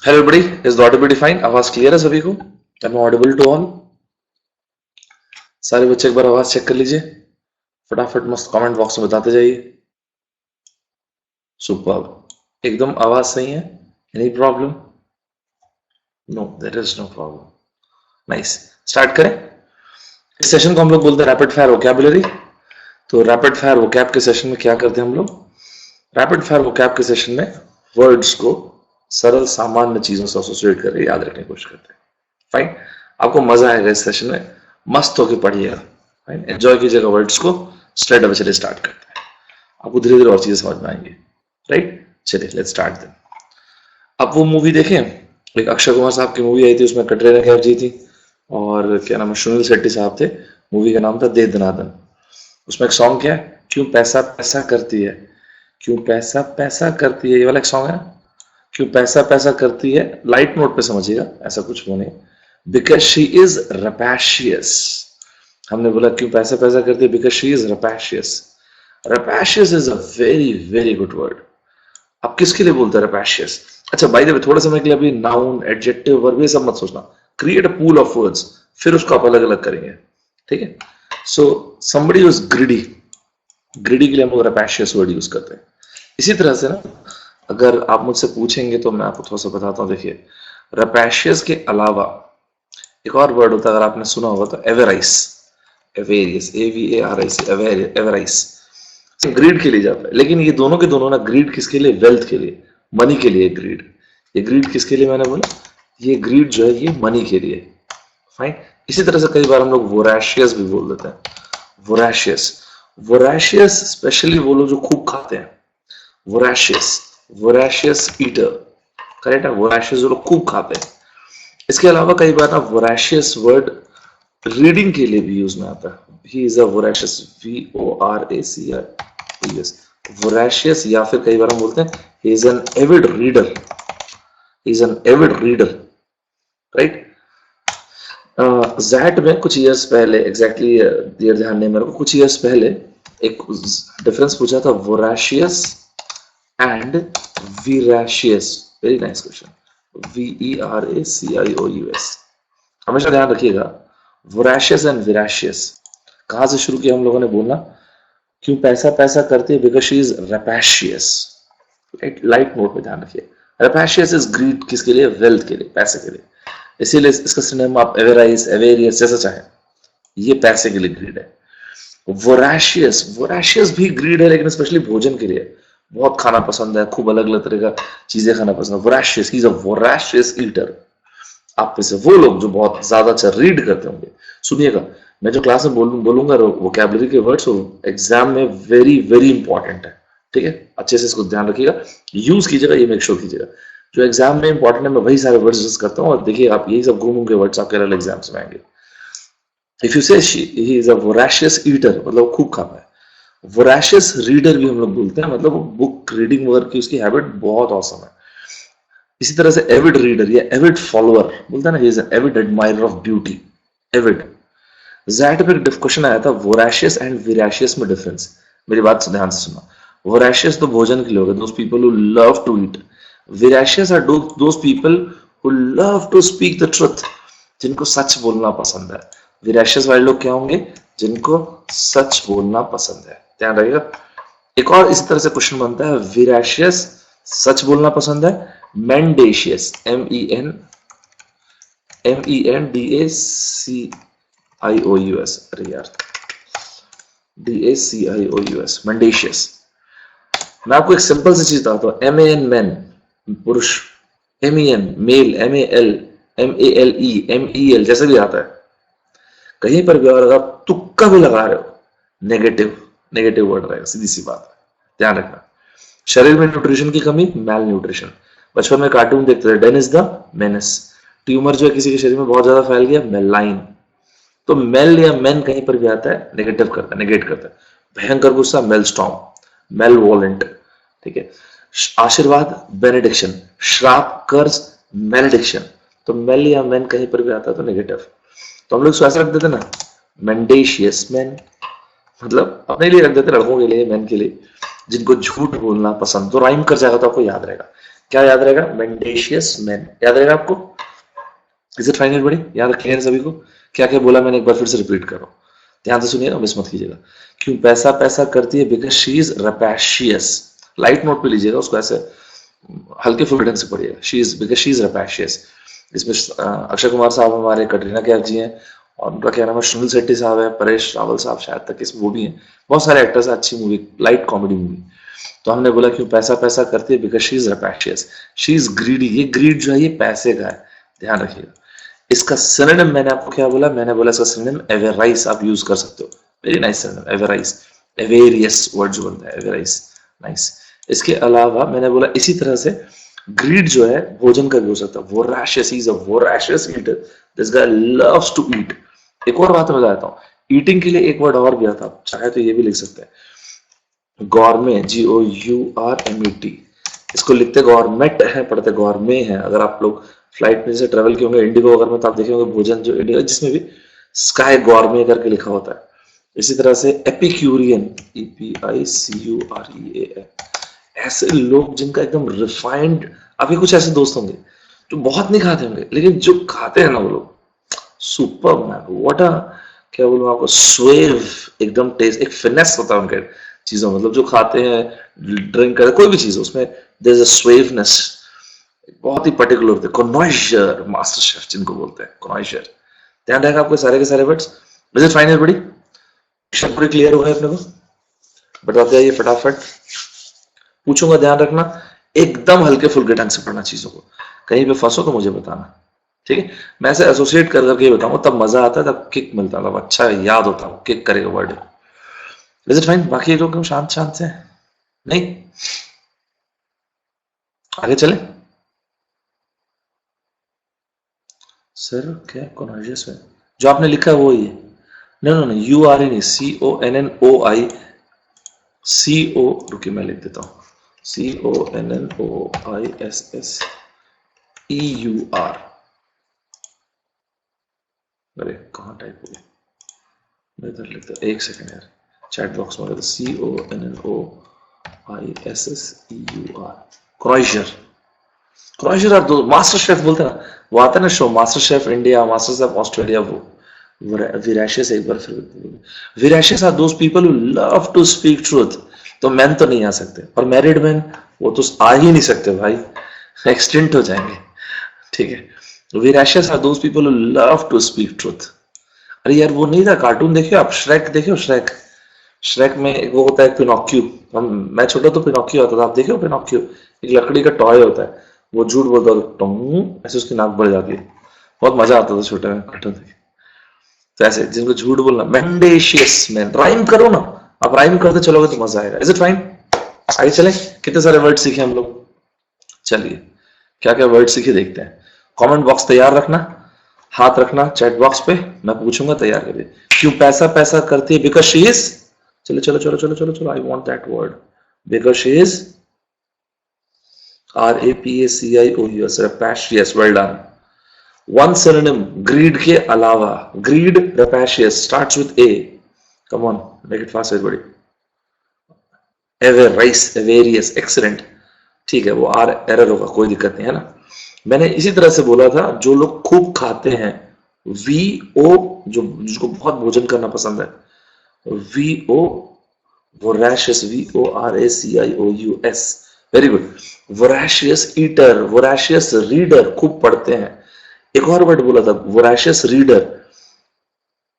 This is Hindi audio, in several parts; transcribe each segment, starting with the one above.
Hello everybody, is the audio define? आवाज क्लियर है सभी को? Am I audible to all? सारे बच्चे एक बार आवाज चेक कर लीजिए, फटाफट मस्त कमेंट बॉक्स में बताते जाइए। सुपर्ब, एकदम आवाज सही है। Any problem? No, there is no problem. Nice, start करें। इस सेशन को हम लोग बोलते हैं रैपिड फायर वोकैबुलरी। तो रैपिड फायर वोकैब के सेशन में क्या करते हैं हम लोग? रैपिड फायर वोकैब के सेशन में वर्ड्स को सरल सामान्य चीजों से एसोसिएट करके याद रखने की कोशिश करते हैं। फाइन, आपको मजा आएगा इस सेशन में, मस्त होके पढ़िएगा। फाइन, एंजॉय कीजिएगा वर्ड्स को। स्ट्रेट अवे चलिए स्टार्ट करते हैं, आपको धीरे धीरे और चीजें समझ में आएंगी। राइट, चलिए लेट्स स्टार्ट देन। अब वो मूवी देखें, एक अक्षय कुमार साहब की मूवी आई थी, उसमें कटरीना कैफ जी थी और क्या नाम है, सुनील शेट्टी साहब थे। मूवी का नाम था दे दनादन। उसमें एक सॉन्ग क्या है, क्यों पैसा पैसा करती है, क्यों पैसा पैसा करती है, ये वाला एक सॉन्ग है। क्यों पैसा पैसा करती है, लाइट नोट पे समझिएगा, ऐसा कुछ वो नहीं। Because she is rapacious. हमने बोला क्यों पैसा पैसा करती है, because she is rapacious. Rapacious is a very very good word. आप किसके लिए बोलते हैं रपैशियस? अच्छा, बाय द वे, थोड़े समय के लिए अभी नाउन, एडजेक्टिव, वर्ब ये सब मत सोचना। Create a pool of words, फिर उसको आप अलग अलग करेंगे। ठीक है? So somebody is greedy, greedy के लिए हम लोग रपैशियस वर्ड यूज करते हैं। इसी तरह से ना, अगर आप मुझसे पूछेंगे तो मैं आपको थोड़ा सा बताता हूँ। देखिए, रपैशियस के अलावा एक और वर्ड होता है, अगर आपने सुना होगा तो एवेराइस। एवेरियस, AVARIS, एवेराइस ग्रीड के लिए जाता है। लेकिन ये दोनों के दोनों ना, ग्रीड किसके लिए? वेल्थ के लिए, मनी के लिए ग्रीड। ये ग्रीड किसके लिए मैंने बोला? ये ग्रीड जो है ये मनी के लिए। फाइन, इसी तरह से कई बार हम लोग वोराशियस भी बोल देते हैं। वोराशियस, वोराशियस स्पेशली वो लोग जो खूब खाते हैं। वोराशियस, वोराशियस ईटर, करेक्ट है। वोराशियस जो लोग खूब खाते हैं। इसके अलावा कई बार ना वोराशियस वर्ड रीडिंग के लिए भी यूज में आता है। He is a voracious, VORACIOUS, voracious. या फिर कई बार हम बोलते हैं he is an avid reader, he is an avid reader. Right, जैट में कुछ ईयर्स पहले, एग्जैक्टली ईयर ध्यान नहीं मेरे को, कुछ ईयर्स पहले एक डिफरेंस पूछा था, voracious and veracious. Very nice question, VERACIOUS। हमेशा ध्यान रखिएगा, वोराशियस एंड विराशियस। कहां से शुरू किया हम लोगों ने बोलना? क्यों पैसा पैसा करती है, because she is rapacious. Right, light mode में ध्यान रखिए। रपैशियस इज ग्रीड किसके लिए? वेल्थ के लिए, पैसे के लिए। इसीलिए इसका सिनोनिम आप एवेराइस, एवेरियस जैसा चाहे, ये पैसे के लिए ग्रीड है। वोराशियस, वोराशियस भी ग्रीड है, लेकिन स्पेशली भोजन के लिए। बहुत खाना पसंद है, खूब अलग अलग तरह का चीजें खाना पसंद है। Voracious, he is a voracious eater. आप में से वो लोग जो बहुत ज्यादा अच्छा रीड करते होंगे, सुनिएगा, मैं जो क्लास में बोलूंगा वोकैबुलरी के वर्ड्स, एग्जाम में वेरी वेरी इंपॉर्टेंट है। ठीक है, अच्छे से इसको ध्यान रखिएगा, यूज कीजिएगा, ये मेक श्योर कीजिएगा। जो एग्जाम में इंपॉर्टेंट है, मैं वही सारे वर्ड्स यूज करता हूँ, और देखिए आप यही सब घूम के वर्ड्स आपके अलग एग्जाम्स में आएंगे। इफ यू से ही इज अ वोराशियस ईटर, मतलब खूब खाता है। वोराशियस रीडर भी हम लोग बोलते हैं, मतलब बुक रीडिंग वर्क की उसकी हैबिट बहुत औसम है। इसी तरह से एविड रीडर या एविड फॉलोअर बोलता है ना, he is an avid admirer of beauty. Avid. जैट पे क्वेश्चन आया था वोराशियस एंड विराशियस में डिफरेंस। मेरी बात से ध्यान से सुना। वोराशियस तो भोजन के लोग हैं, those people who love to eat. Veracious are those people who love to speak the truth, जिनको सच बोलना पसंद है। विराशियस वाले लोग क्या होंगे? जिनको सच बोलना पसंद है। ध्यान रखिएगा। एक और इसी तरह से क्वेश्चन बनता है, विराशियस सच बोलना पसंद है, मेंडेशियस, MENDACIOUS, अरे यार, DACIOUS, मेंडेशियस। मैं आपको एक सिंपल सी चीज बताता हूँ। MAN मैन, पुरुष, MEN male, MAL, MALE, MEL जैसे भी आता है, कहीं पर भी अगर आप तुक्का भी लगा रहे हो, नेगेटिव नेगेटिव वर्ड रहेगा, सीधी सी बात है, ध्यान रखना। शरीर में न्यूट्रिशन की कमी, मैल न्यूट्रिशन। बचपन में कार्टून देखते थे, डेनिस द मेनिस। ट्यूमर जो है किसी के शरीर में बहुत ज्यादा फैल गया, मेलाइन। तो मेल या मेन कहीं पर भी आता है, नेगेटिव करता है, नेगेट करता है। भयंकर गुस्सा, मेल स्टॉर्म, मेल वॉलेंट। ठीक है, आशीर्वाद, बेनेडिक्शन। श्राप, कर्ज, मेलेडिक्शन। तो मेल या मेन कहीं पर भी आता है तो नेगेटिव। तो हम लोग इसको ऐसा रख देते ना, मेंडेशियस मैन, मतलब अपने लिए रख देते, लड़कों के लिए, मैन के लिए, जिनको झूठ बोलना पसंद। तो राइम कर जाएगा तो आपको याद रहेगा। क्या याद रहेगा? मेंडेशियस मैन याद रहेगा आपको? Is it fine everybody? याद क्लियर सभी को? क्या क्या बोला मैंने एक बार फिर से रिपीट कर रहा हूँ, ध्यान से सुनिएगा, मिस मत कीजिएगा। क्यों पैसा पैसा करती है? Because she is rapacious. Light note पे लीजिएगा उसको, ऐसे हल्के फुल्के ढंग से पढ़िएगा। She is because she is rapacious. इसमें अक्षय कुमार साहब हमारे, कटरीना कैफ जी हैं, और उनका क्या नाम है, सुनील शेट्टी साहब है, परेश रावल साहब शायद तक इसमें वो भी हैं, बहुत सारे एक्टर्स हैं। अच्छी मूवी, लाइट कॉमेडी मूवी। तो हमने बोला क्यों पैसा पैसा करती है? Because she is rapacious, she is greedy. ये ग्रीड जो है ये पैसे का है, ध्यान रखिएगा। इसका सिनोनिम मैंने आपको क्या बोला? मैंने बोला इसका सिनोनिम एवेराइस आप यूज कर सकते हो। वेरी नाइस सिनोनिम, एवेराइस, एवेरियस वर्ड जो बनता है, एवेराइस, नाइस। इसके अलावा मैंने बोला इसी तरह से ग्रीड जो है भोजन का भी हो सकता है। Voracious, is a voracious eater, this guy loves to eat. एक और बात मैं बताता हूँ, ईटिंग के लिए एक वर्ड और भी आता है, चाहे तो ये भी लिख सकते हैं, गौरमे, GOURMET। इसको लिखते गवर्नमेंट है, पढ़ते गौरमे है। अगर आप लोग फ्लाइट में से ट्रेवल किए होंगे इंडिगो वगैरह में, तो आप देखे होंगे भोजन जो इंडिगो जिसमें भी स्काई गौरमे करके लिखा होता है। इसी तरह से एपिक्यूरियन, EPICUREAN, ऐसे लोग जिनका एकदम रिफाइंड, अभी कुछ ऐसे दोस्त होंगे जो बहुत नहीं खाते होंगे, लेकिन जो खाते हैं ना वो लोग सुपर मैन, व्हाट अ, क्या बोलूं आपको, स्वेव, एकदम टेस्ट, एक फिनेस होता है उनके चीजों, मतलब जो खाते हैं, ड्रिंक करते, कोई भी चीज उसमें देयर इज अ स्वेवनेस, बहुत ही पर्टिकुलर होते हैं। कॉनॉइजर, मास्टर शेफ जिनको बोलते हैं, कॉनॉइजर। ध्यान रहेगा आपको सारे के सारे words. Is it fine everybody? पूरी क्लियर हो गए अपने को? बताते आइए फटाफट, पूछूंगा, ध्यान रखना, एकदम हल्के फुल्के ढंग से पढ़ना चीजों को, कहीं पे फंसो तो मुझे बताना, ठीक है? मैं ऐसे एसोसिएट कर करके बताऊंगा, तब मजा आता है, तब किक मिलता है, तब अच्छा याद होता है, किक करेगा वर्ड। Is it fine? बाकी लोग शांत शांत से नहीं, आगे चले सर। क्या कॉन्शियस है जो आपने लिखा है वो ही है? नो नो नो, URE नहीं, CONNOISSO, रुकिए मैं लिख देता हूँ, CONNOISSEUR। अरे कहाँ टाइप हो गया, मैं इधर लिखता हूँ, एक सेकेंड यार, चैट बॉक्स में लगा, CONNOISSEUR, क्रॉइशर। क्रॉइशर आप दो मास्टर शेफ बोलते हैं ना, वो आता है ना show, master chef India, master chef Australia, वो विराशियस, एक बार फिर veracious are those people who love to speak truth. तो मैन तो नहीं आ सकते, और मैरिड मैन वो तो आ ही नहीं सकते भाई, एक्सटेंट हो जाएंगे, ठीक है? Veracious are those people who love to speak truth. अरे यार वो नहीं था कार्टून, देखिए आप, श्रेक देखियो, श्रेक, श्रेक में वो होता है पिनोक्यू, मैं छोटा तो पिनोक्यू आता था, आप देखे हो पिनोक्यू? एक लकड़ी का टॉय होता है, वो झूठ बोलता है, टोंग ऐसे उसकी नाक बढ़ जाती है, बहुत मजा आता था छोटे में कार्टून देख। तो ऐसे जिनको झूठ बोलना, मेंडेशियस मैन, राइम करो ना, आप राइम करते चलोगे तो मजा आएगा। Is it fine? आगे चले, कितने सारे वर्ड सीखे हम लोग, चलिए क्या क्या वर्ड सीखे देखते हैं। कमेंट बॉक्स तैयार रखना, हाथ रखना चैट बॉक्स पे, मैं पूछूंगा, तैयार करिए। क्यों पैसा पैसा करती है? बिकॉज शी इज, चलो चलो चलो चलो चलो चलो, I want that word, because she is RAPACIOUS, rapacious, well done. One synonym, greed के अलावा, greed, rapacious, starts with A. Come on, make it fast everybody. Avarice, avarious, excellent. ठीक है, वो R एरर होगा, कोई दिक्कत नहीं है ना। मैंने इसी तरह से बोला था, जो लोग खूब खाते हैं, VO, जो जिसको बहुत भोजन करना पसंद है, VO, voracious, VORACIOUS, very good. Voracious eater, voracious reader, खूब पढ़ते हैं। एक और वर्ड बोला था, वोराशियस रीडर,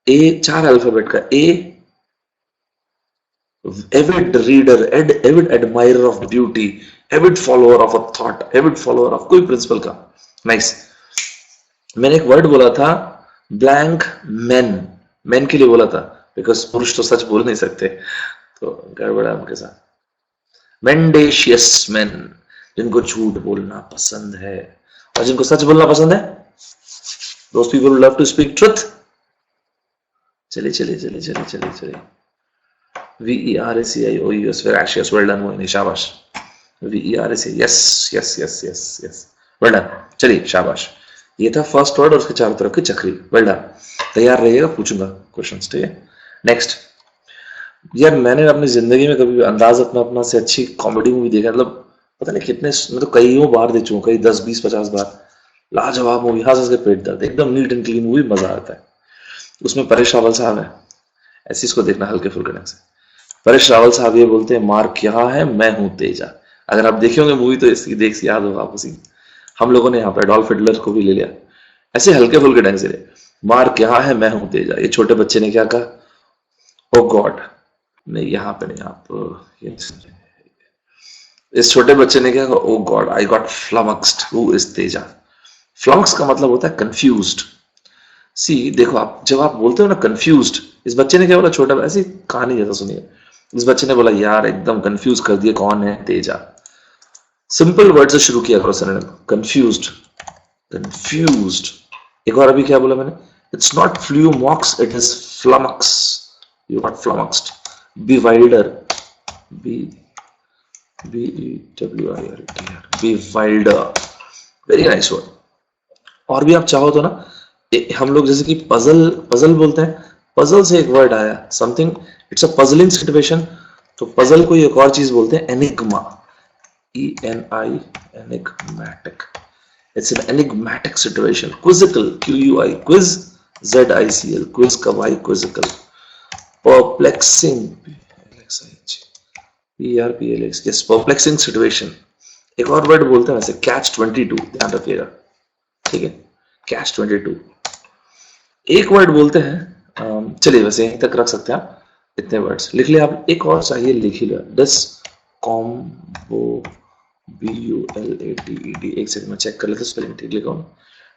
ए, 4 अल्फाबेट का A, avid reader, avid admirer of beauty, avid follower of a thought, avid follower of कोई प्रिंसिपल का, नाइस। मैंने एक वर्ड बोला था, ब्लैंक मैन, मैन के लिए बोला था, बिकॉज पुरुष तो सच बोल नहीं सकते, तो गड़बड़ है उनके साथ। मेंडेशियस मैन, जिनको झूठ बोलना पसंद है, और जिनको सच बोलना पसंद है, those people who love to speak truth। चलिए चलिए चलिए चलिए चलिए चलिए, VERACIOUS, veracious, well done Mohini, शाबाश। VERAC, yes yes yes yes yes, well done। चलिए शाबाश, ये था फर्स्ट वर्ड और उसके चारों तरफ की चक्री, well done। तैयार रहिएगा, पूछूंगा क्वेश्चंस, ठीक है? नेक्स्ट, यार मैंने अपनी जिंदगी में कभी अंदाज अपना अपना से अच्छी कॉमेडी मूवी देखा, मतलब पता नहीं कितने, मैं तो कईयों बार देख चुका, कई 10 20 50 बार। लाजवाब मूवी, हंस हंस के पेट दर्द, एकदम नीट एंड क्लीन मूवी, मजा आता है। उसमें परेश रावल साहब है, ऐसी इसको देखना हल्के फुल्के ढंग से। परेश रावल साहब ये बोलते हैं, मार्क यहाँ है, मैं हूं तेजा। अगर आप देखे होंगे मूवी तो इसकी देख याद होगा आपको सीन। हम लोगों ने यहाँ पे एडोल्फ हिटलर को भी ले लिया, ऐसे हल्के फुल्के ढंग से ले। मार्क यहाँ है, मैं हूं तेजा। ये छोटे बच्चे ने क्या कहा, ओ गॉड, नहीं यहाँ पे नहीं, आप इस छोटे बच्चे ने क्या कहा, oh god I got flummoxed, who is Teja. Flummox का मतलब होता है कंफ्यूज्ड। सी देखो, आप जब आप बोलते हो ना कंफ्यूज्ड, इस बच्चे ने क्या बोला, छोटा, ऐसी कहानी जैसा सुनिए। इस बच्चे ने बोला, यार एकदम कंफ्यूज कर दिया, कौन है तेजा। सिंपल वर्ड से शुरू किया करो सर, कंफ्यूज्ड, कंफ्यूज्ड। एक और अभी क्या बोला मैंने, it's not flummox, it is flummox, you got flummoxed. Bewilder, B B E W I R T R, bewilder, very nice word. और भी आप चाहो तो ना, हम लोग जैसे कि पजल, पजल बोलते हैं, पजल से एक वर्ड आया, something, it's a puzzling situation, तो पजल को एक और चीज बोलते हैं, enigma, E N I, enigmatic, it's an enigmatic situation. Quizzical, Q U I, quiz, Z I C L, quiz का Y, quizzical. Perplexing, P R P L X, yes, perplexing situation. एक और वर्ड बोलते हैं वैसे, कैच 22, ध्यान रखिएगा, ठीक है, कैच 22। एक वर्ड बोलते हैं, चलिए वैसे यहीं तक रख सकते हैं आप, इतने वर्ड्स लिख लिया आप। एक और चाहिए, लिख ही लो, discombo, B U L A T E D, एक सेकंड में चेक कर लेते स्पेलिंग ठीक लिखा हूं,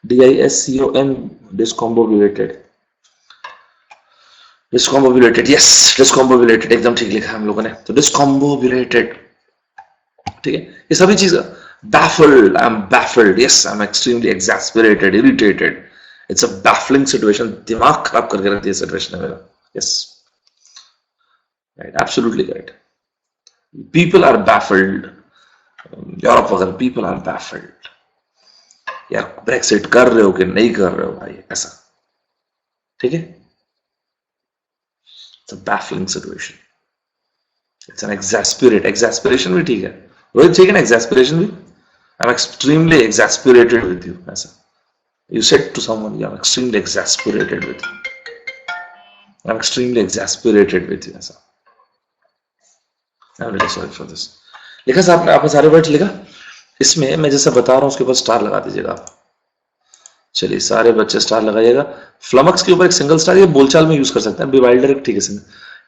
D I S C O N, discombobulated, discombobulated, yes, discombobulated, एकदम ठीक लिखा है हम लोगों ने, तो डिस्कॉम्बोबुलेटेड, ठीक है। ये सभी चीज, baffled, I'm baffled, yes, I'm extremely exasperated, irritated, it's a baffling situation, दिमाग खराब करके रख दिया सिचुएशन है मेरा, yes, right, absolutely right, people are baffled, Europe वगैरह, people are baffled, यार ब्रेक्सिट कर रहे हो कि नहीं कर रहे हो भाई, ऐसा, ठीक है, it's a baffling situation, it's an exasperate, exasperation भी ठीक है, रोहित ठीक है ना, exasperation भी, I'm extremely exasperated with you, ऐसा, you said to someone, I'm extremely exasperated with you, I'm extremely exasperated with you, ऐसा, I'm really sorry for this। लिखा साहब, आपने सारे वर्ड लिखा, इसमें मैं जैसा बता रहा हूं उसके ऊपर स्टार लगा दीजिएगा आप। चलिए सारे बच्चे स्टार लगाइएगा। फ्लमक्स के ऊपर एक सिंगल स्टार, ये बोलचाल में यूज कर सकते हैं, बिवाइल्डर एक ठीक है,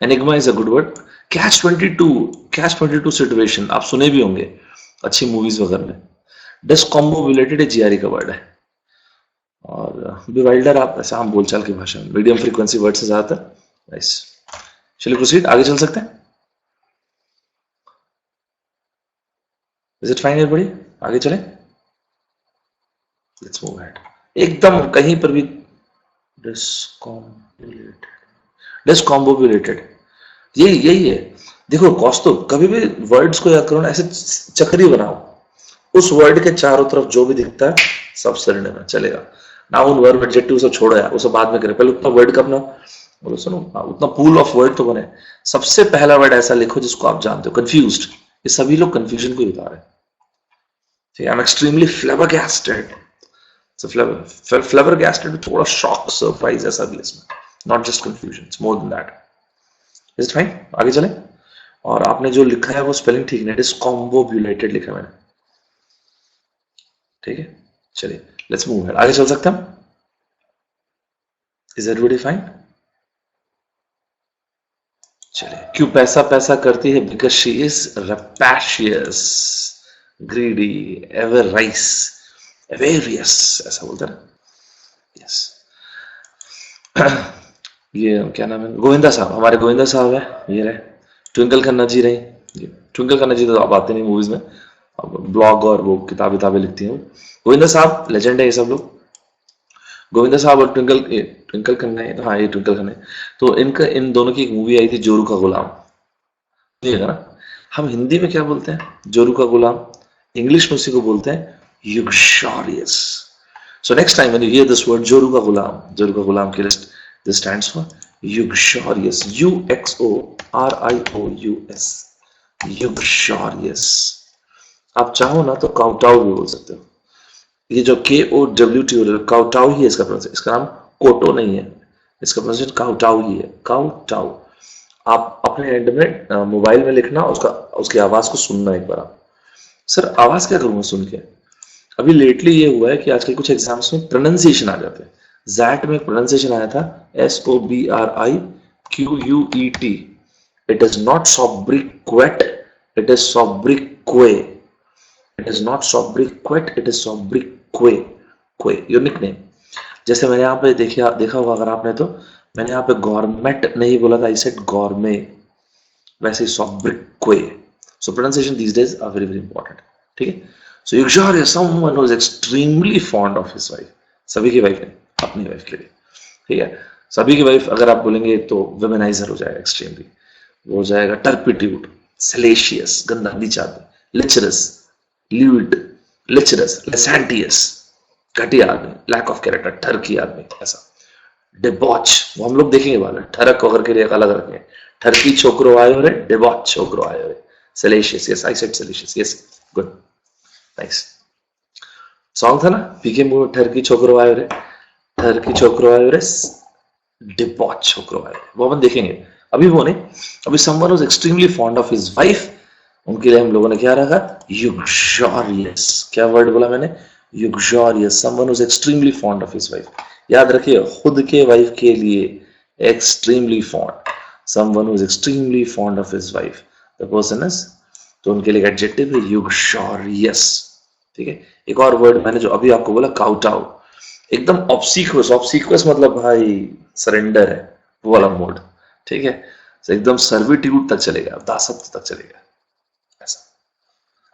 enigma is a good word. Catch 22, catch 22 situation आप सुने भी होंगे अच्छी मूवीज वगैरह में। डिस्कॉम्बोबुलेटेड जीआरई का वर्ड है, और बिवाइल्डर आप ऐसा हम बोलचाल की भाषा में मीडियम फ्रीक्वेंसी वर्ड से ज्यादातर, नाइस। चलिए प्रोसीड, आगे चल सकते हैं, इज इट फाइन एवरीबॉडी, आगे चलें, लेट्स मूव अहेड। एकदम कहीं पर भी डिस्कॉम्बोबुलेटेड, डिस्कॉम्बोबुलेटेड, यही है। देखो कौस्तु, कभी भी वर्ड्स को याद करो ना, ऐसे चक्री बनाओ, उस वर्ड के चारों तरफ जो भी दिखता है सब सरने में चलेगा। नाउन, वर्ब, एडजेक्टिव सब छोड़ो यार, वो सब बाद में करें, पहले उतना वर्ड का अपना, बोलो सुनो, उतना पूल ऑफ वर्ड तो बने। सबसे पहला वर्ड ऐसा लिखो जिसको आप जानते हो, कंफ्यूज्ड, ये सभी लोग कंफ्यूजन को ही बता रहे हैं। आई एम एक्सट्रीमली फ्लैबरगैस्टेड, फ्लैबरगैस्टेड थोड़ा शॉक, सरप्राइज ऐसा भी इसमें, not just confusion, it's more than that. Is it fine, आगे चलें। और आपने जो लिखा है वो स्पेलिंग ठीक नहीं, डिस्कॉम्बोबुलेटेड लिखा है मैंने, ठीक है। चलिए लेट्स मूव अहेड, आगे चल सकते हैं हम, इज एवरीबॉडी फाइन। चलिए, क्यों पैसा पैसा करती है, बिकॉज शी इज रैपेशियस, ग्रीडी, एवराइस, एवेरियस, ऐसा बोलते हैं, यस। ये क्या नाम है, गोविंदा साहब, हमारे गोविंदा साहब है, ये रहे, ट्विंकल खन्ना जी रही, ट्विंकल खन्ना जी तो आप आते नहीं मूवीज में, ब्लॉग और वो किताबें लिखती हैं, गोविंदा साहब लेजेंड है ये सब लोग। गोविंदा साहब और ट्विंकल खन्ना है, हाँ ये ट्विंकल खन्ना है, तो इनका, इन दोनों की एक मूवी आई थी, जोरू का गुलाम, ना, हम हिंदी में क्या बोलते हैं, जोरू का गुलाम, इंग्लिश में उसी को बोलते हैं यूक्शोरियस। So next time when you hear this word जोरू का गुलाम की list, this stands for uxorious, uxorious, uxorious, आप चाहो ना तो काउटाउ भी बोल सकते हो। ये जो KOWTO काउटाउ ही है इसका प्रोनाउंसिएशन, इसका नाम कोटो नहीं है, इसका प्रोनाउंसिएशन काउटाउ ही है, काउटाउ। आप अपने एंड में मोबाइल में लिखना, उसका उसकी आवाज को सुनना एक बार आप। सर आवाज क्या करूंगा सुन के? अभी लेटली ये हुआ है कि आजकल कुछ एग्जाम्स में प्रोनाउंसिएशन आ जाते हैं। जैट में प्रोनाउंसिएशन आया था SOBRIQUET, it is not sobriquet, it is sobriquet, it is not sobriquet, it is sobriquet, क्वे योर निकनेम। जैसे मैंने यहाँ पे देखा होगा अगर आपने, तो मैंने यहाँ पे गवर्नमेंट नहीं बोला था, आई सेड गॉर्मे, वैसे ही sobriquet. So pronunciation these days are very very important, ठीक है। So uxorious is someone who is extremely fond of his wife, सभी की वाइफ है, अपनी वाइफ के लिए, ठीक है। सभी की वाइफ अगर आप बोलेंगे तो वेमेनाइजर हो जाएगा, एक्सट्रीमली वो हो जाएगा टर्पिट्यूड, सलेशियस गंदा नीचा आदमी, लिचरस ल्यूड, लिचरस लेसेंटियस घटिया आदमी, लैक ऑफ कैरेक्टर ठरकी आदमी, ऐसा। डिबॉच वो हम लोग देखेंगे बाद में, ठरक वगैरह के लिए अलग रखेंगे, ठरकी छोकरो आयो रे, डिबॉच छोकरो आयो रे, salacious, yes I said salacious, yes good nice. Song था ना पीके मुंह ठरकी छोकरो आयो रे, ठरकी छोकरो आयो रे, डिबॉच छोकरो आयो रे, वो अपन देखेंगे, अभी वो नहीं। अभी someone who is extremely fond of his wife, उनके लिए हम लोगों ने क्या रखा? युक्सोरियस। क्या वर्ड बोला मैंने? Uxorious, someone who is extremely fond of his wife. याद रखिए, खुद के वाइफ के लिए extremely fond, someone who is extremely fond of his wife, the person is, तो उनके लिए एडजेक्टिव है युक्सोरियस, ठीक है। एक और वर्ड मैंने जो अभी आपको बोला, काउटाउ, एकदम ऑब्सीक्वस, ऑब्सीक्वस मतलब भाई सरेंडर है, वो वाला मोड, ठीक है। एकदम सर्विट्यूड तक चलेगा, दासत्व तक चलेगा, ऐसा।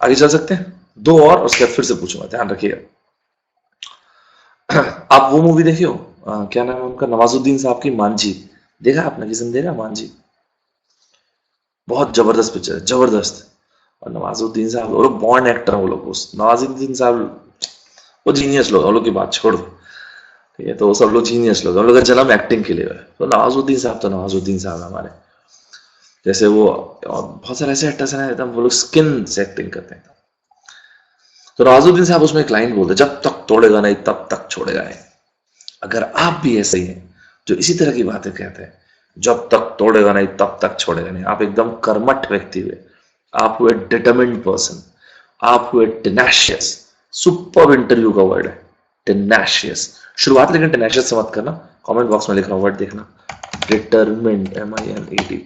आगे चल सकते हैं, दो और उसके बाद फिर से पूछूंगा, ध्यान रखिएगा। आप वो मूवी देखी हो, क्या नाम है उनका, नवाजुद्दीन साहब की, मांझी, देखा आपने? किसी ने देखा मांझी? बहुत जबरदस्त पिक्चर है, जबरदस्त। और नवाजुद्दीन साहब, वो लोग बॉर्न एक्टर हैं, वो लोग, नवाजुद्दीन साहब वो जीनियस लोग, हम लोग की बात छोड़ दो, ठीक है। तो वो सब लोग जीनियस लोग, हम लोग का जन्म एक्टिंग के लिए है। तो नवाजुद्दीन साहब तो नवाजुद्दीन साहब हमारे, जैसे वो बहुत सारे ऐसे एक्टर्स हैं एकदम, वो लोग स्किन से एक्टिंग करते हैं। तो नवाजुद्दीन साहब उसमें एक लाइन बोलते, जब तक तोड़ेगा नहीं तब तक छोड़ेगा नहीं। अगर आप भी ऐसे ही हैं जो इसी तरह की बातें कहते हैं, जब तक तोड़ेगा नहीं तब तक छोड़ेगा नहीं, आप एकदम कर्मठ व्यक्ति हुए, आप हुए डिटरमिन्ड पर्सन, आप हुए टेनाशियस, सुपर इंटरव्यू का वर्ड है टेनाशियस। शुरुआत लेकिन टेनाशियस से मत करना, कमेंट बॉक्स में लिख रहा हूं वर्ड देखना, डिटरमिन्ड, MINED,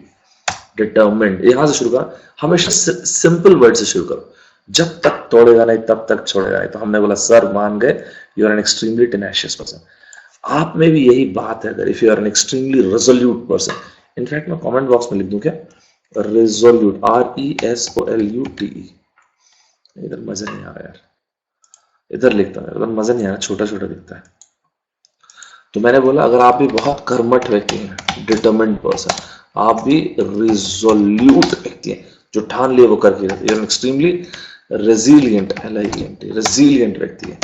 डिटरमिन्ड, यहां से शुरू करो, हमेशा सिंपल वर्ड से शुरू करो, जब तक तोड़ेगा नहीं तब तक छोड़ेगा नहीं। तो हमने बोला सर मान गए, you are an extremely tenacious person. आप में भी यही बात है, अगर if you are an extremely resolute person, in fact मैं कमेंट बॉक्स में लिख दूं क्या, रेजोल्यूट, RESOLUTE, इधर मजा नहीं आ रहा यार, इधर लिखता है, इधर मजा नहीं आ रहा, छोटा छोटा दिखता है। तो मैंने बोला अगर आप भी बहुत कर्मठ व्यक्ति हैं, डिटरमिन्ड पर्सन, आप भी रिजोल्यूट व्यक्ति हैं, जो ठान लिए वो करके रहते हैं, एक्सट्रीमली रेजिलियंट, रेजिलियंट व्यक्ति है,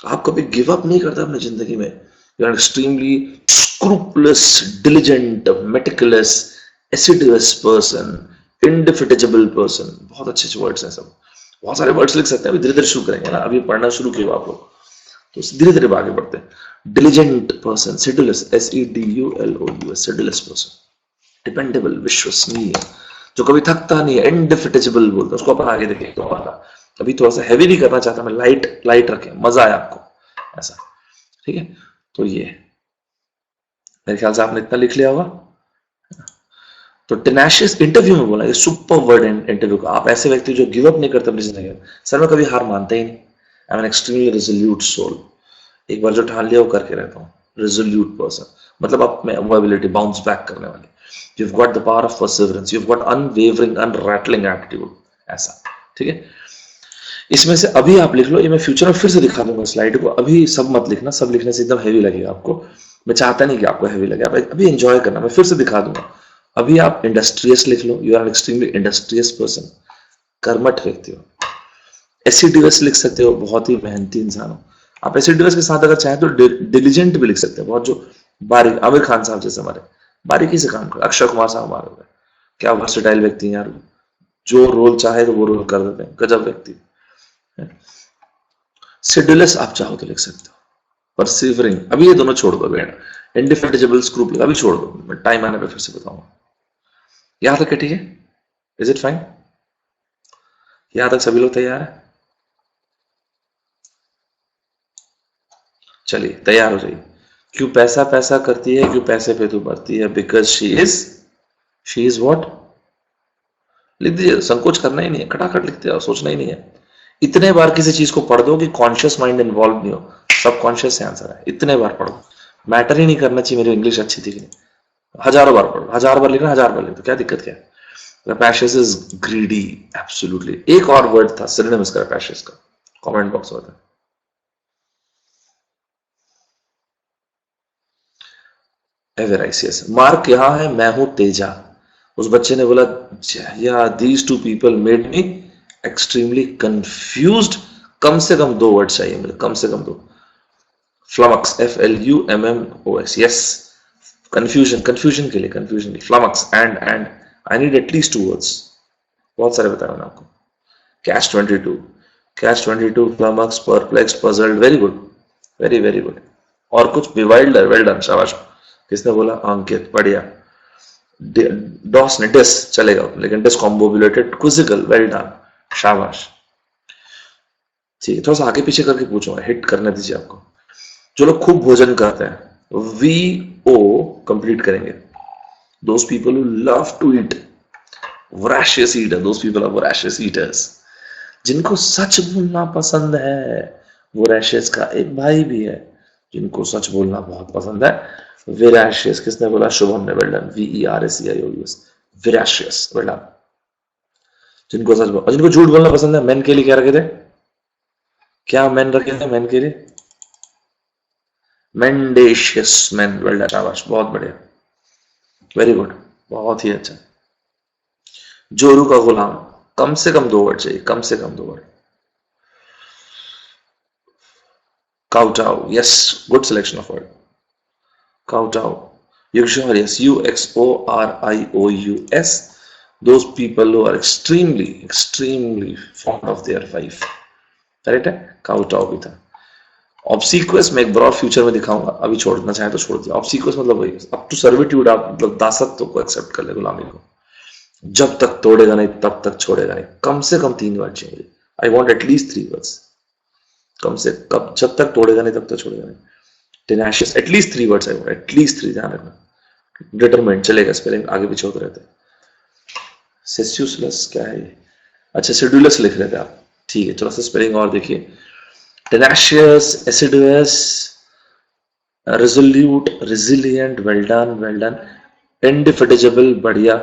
आप कभी गिव अप नहीं करते अपनी जिंदगी में, you are extremely scrupulous, diligent, meticulous, assiduous person, indefatigable person, बहुत अच्छे अच्छे वर्ड्स हैं सब, बहुत सारे वर्ड्स लिख सकते हैं। अभी धीरे धीरे शुरू करेंगे ना, अभी पढ़ना शुरू किया आप लोग, तो धीरे धीरे आगे बढ़ते हैं। Diligent person, sedulous, SEDULOUS, sedulous person, dependable, विश्वसनीय, जो कभी थकता नहीं है, इंडिफिटेबल बोलते, उसको अपन आगे देखेंगे तो वाला। अभी थोड़ा सा हैवी नहीं करना चाहता मैं, लाइट लाइट रखें, मजा आए आपको, ऐसा, ठीक है। तो ये मेरे ख्याल से आपने इतना लिख लिया होगा। तो टेनाशियस इंटरव्यू में बोला, ये सुपर वर्ड इंटरव्यू का, आप ऐसे व्यक्ति जो गिव अप नहीं करते अपनी जिंदगी में, सर मैं कभी हार मानता ही नहीं, I am an extremely resolute soul, एक बार जो ठान लिया वो करके रहता हूँ, रेजोल्यूट पर्सन, मतलब आप में वो एबिलिटी बाउंस बैक करने वाली, you've got the power of perseverance, you've got unwavering, unrattling attitude, ऐसा, ठीक है। इसमें से अभी आप लिख लो, ये मैं फ्यूचर में फिर से दिखा दूंगा स्लाइड को, अभी सब मत लिखना, सब लिखने से एकदम हैवी लगेगा आपको, मैं चाहता नहीं कि आपको हैवी लगे, आप अभी एंजॉय करना, मैं फिर से दिखा दूंगा। अभी आप इंडस्ट्रियस लिख लो, you are extremely industrious person, कर्मठ व्यक्ति हो। एसिडुअस लिख सकते हो, बहुत ही मेहनती इंसान हो। आप एसिडुअस के साथ अगर चाहें तो डिलिजेंट भी लिख सकते हैं, बहुत जो बारीक, आमिर खान साहब जैसे हमारे बारीकी से काम कर, अक्षय कुमार साहब हमारे, क्या वर्सेटाइल व्यक्ति हैं यार, जो रोल चाहे तो वो रोल कर देते हैं, गजब व्यक्ति। सेडुलस आप चाहो तो लिख सकते हो, परसिवरिंग अभी ये दोनों छोड़ दो बेटा, इंडिफेटिजिबल स्क्रूपल अभी छोड़ दो, मैं टाइम आने पे फिर से बताऊंगा। यहां तक है ठीक है, इज इट फाइन? यहां तक सभी लोग तैयार है? चलिए तैयार हो जाइए। क्यों पैसा पैसा करती है, क्यों पैसे पे तू बढ़ती है? Because she is what? लिख दीजिए, संकोच करना ही नहीं है, खटाखट लिखते हैं और सोचना ही नहीं है। इतने बार किसी चीज को पढ़ दो कि कॉन्शियस माइंड इन्वॉल्व नहीं हो, सब कॉन्शियस से आंसर है। इतने बार पढ़ो, मैटर ही नहीं करना चाहिए मेरी इंग्लिश अच्छी थी कि नहीं। हजारों बार पढ़ो, 1000 बार लिखना, 1000 बार लिख दो, क्या दिक्कत क्या है? Rapacious is greedy, absolutely। एक और वर्ड था सिनोनिम इसका rapacious का, कमेंट बॉक्स में था। एवेराइसियस। मार्क यहाँ है, मैं हूं तेजा। उस बच्चे ने बोला या these two people made me extremely confused. कम से कम 2 वर्ड चाहिए मुझे, कम से कम 2। Flummox, FLUMMOS, yes. Confusion, confusion के लिए, कंफ्यूजन के लिए flummox. And I need at least 2 words, बहुत सारे बता रहा हूं आपको। Catch 22, catch 22, flummox, perplex, puzzled, very good, very very good. और कुछ बिवाइल्डर, वेल डन, शाबाश। किसने बोला? अंकित, बढ़िया। डॉस ने, डिस चलेगा लेकिन डिस्कॉम्बोबुलेटेड, क्विजिकल, वेल डन, शाबाश। ठीक है, थोड़ा सा आगे पीछे करके पूछूंगा, हिट करने दीजिए आपको। जो लोग खूब भोजन करते हैं, VO कंप्लीट करेंगे। Those people who love to eat, voracious eater, those people are voracious eaters। जिनको सच बोलना पसंद है, voracious का एक भाई भी है जिनको सच बोलना बहुत पसंद है, वेराशियस। किसने बोला? शुभम ने, well done, VERACIOUS, veracious, well done. जिनको सच बोल, जिनको झूठ बोलना पसंद है, मेन के लिए क्या रखे थे? क्या मेन रखे थे मेन के लिए? मेंडेशियस मैन, वेल डन, शाबाश, बहुत बढ़िया, वेरी गुड, बहुत ही अच्छा। जोरू का गुलाम, कम से कम 2 वर्ड चाहिए, कम से कम 2 word. Kowtow, yes, good selection of word, kowtow. Uxorious, yes, UXORIOUS, those people who are extremely fond of their wife, correct है, काउटाउ भी था। ऑब्सीक्वस मैं एक ब्रॉड फ्यूचर में दिखाऊंगा, अभी छोड़ना चाहे तो छोड़ दिया। ऑब्सीक्वस मतलब वही, अप टू सर्विट्यूड, आप मतलब दासत्व को एक्सेप्ट कर ले, गुलामी को। जब तक तोड़ेगा नहीं तब तक छोड़ेगा नहीं। कम से कम 3 वर्ड चाहिए, आई वॉन्ट एटलीस्ट 3 वर्ड्स, कम से कम। जब तक तोड़ेगा नहीं तब तक छोड़ेगा नहीं। टेनाशियस, at least 3 words I want, at least 3, ध्यान रखना। डिटरमाइंड चलेगा, स्पेलिंग आगे पीछे होते रहते। सेस्यूसलस क्या है? अच्छा, सेडुलस लिख रहे थे आप, ठीक है, थोड़ा सा स्पेलिंग और देखिए। टेनाशियस, एसिडुअस, resolute, resilient, well done, indefatigable, बढ़िया,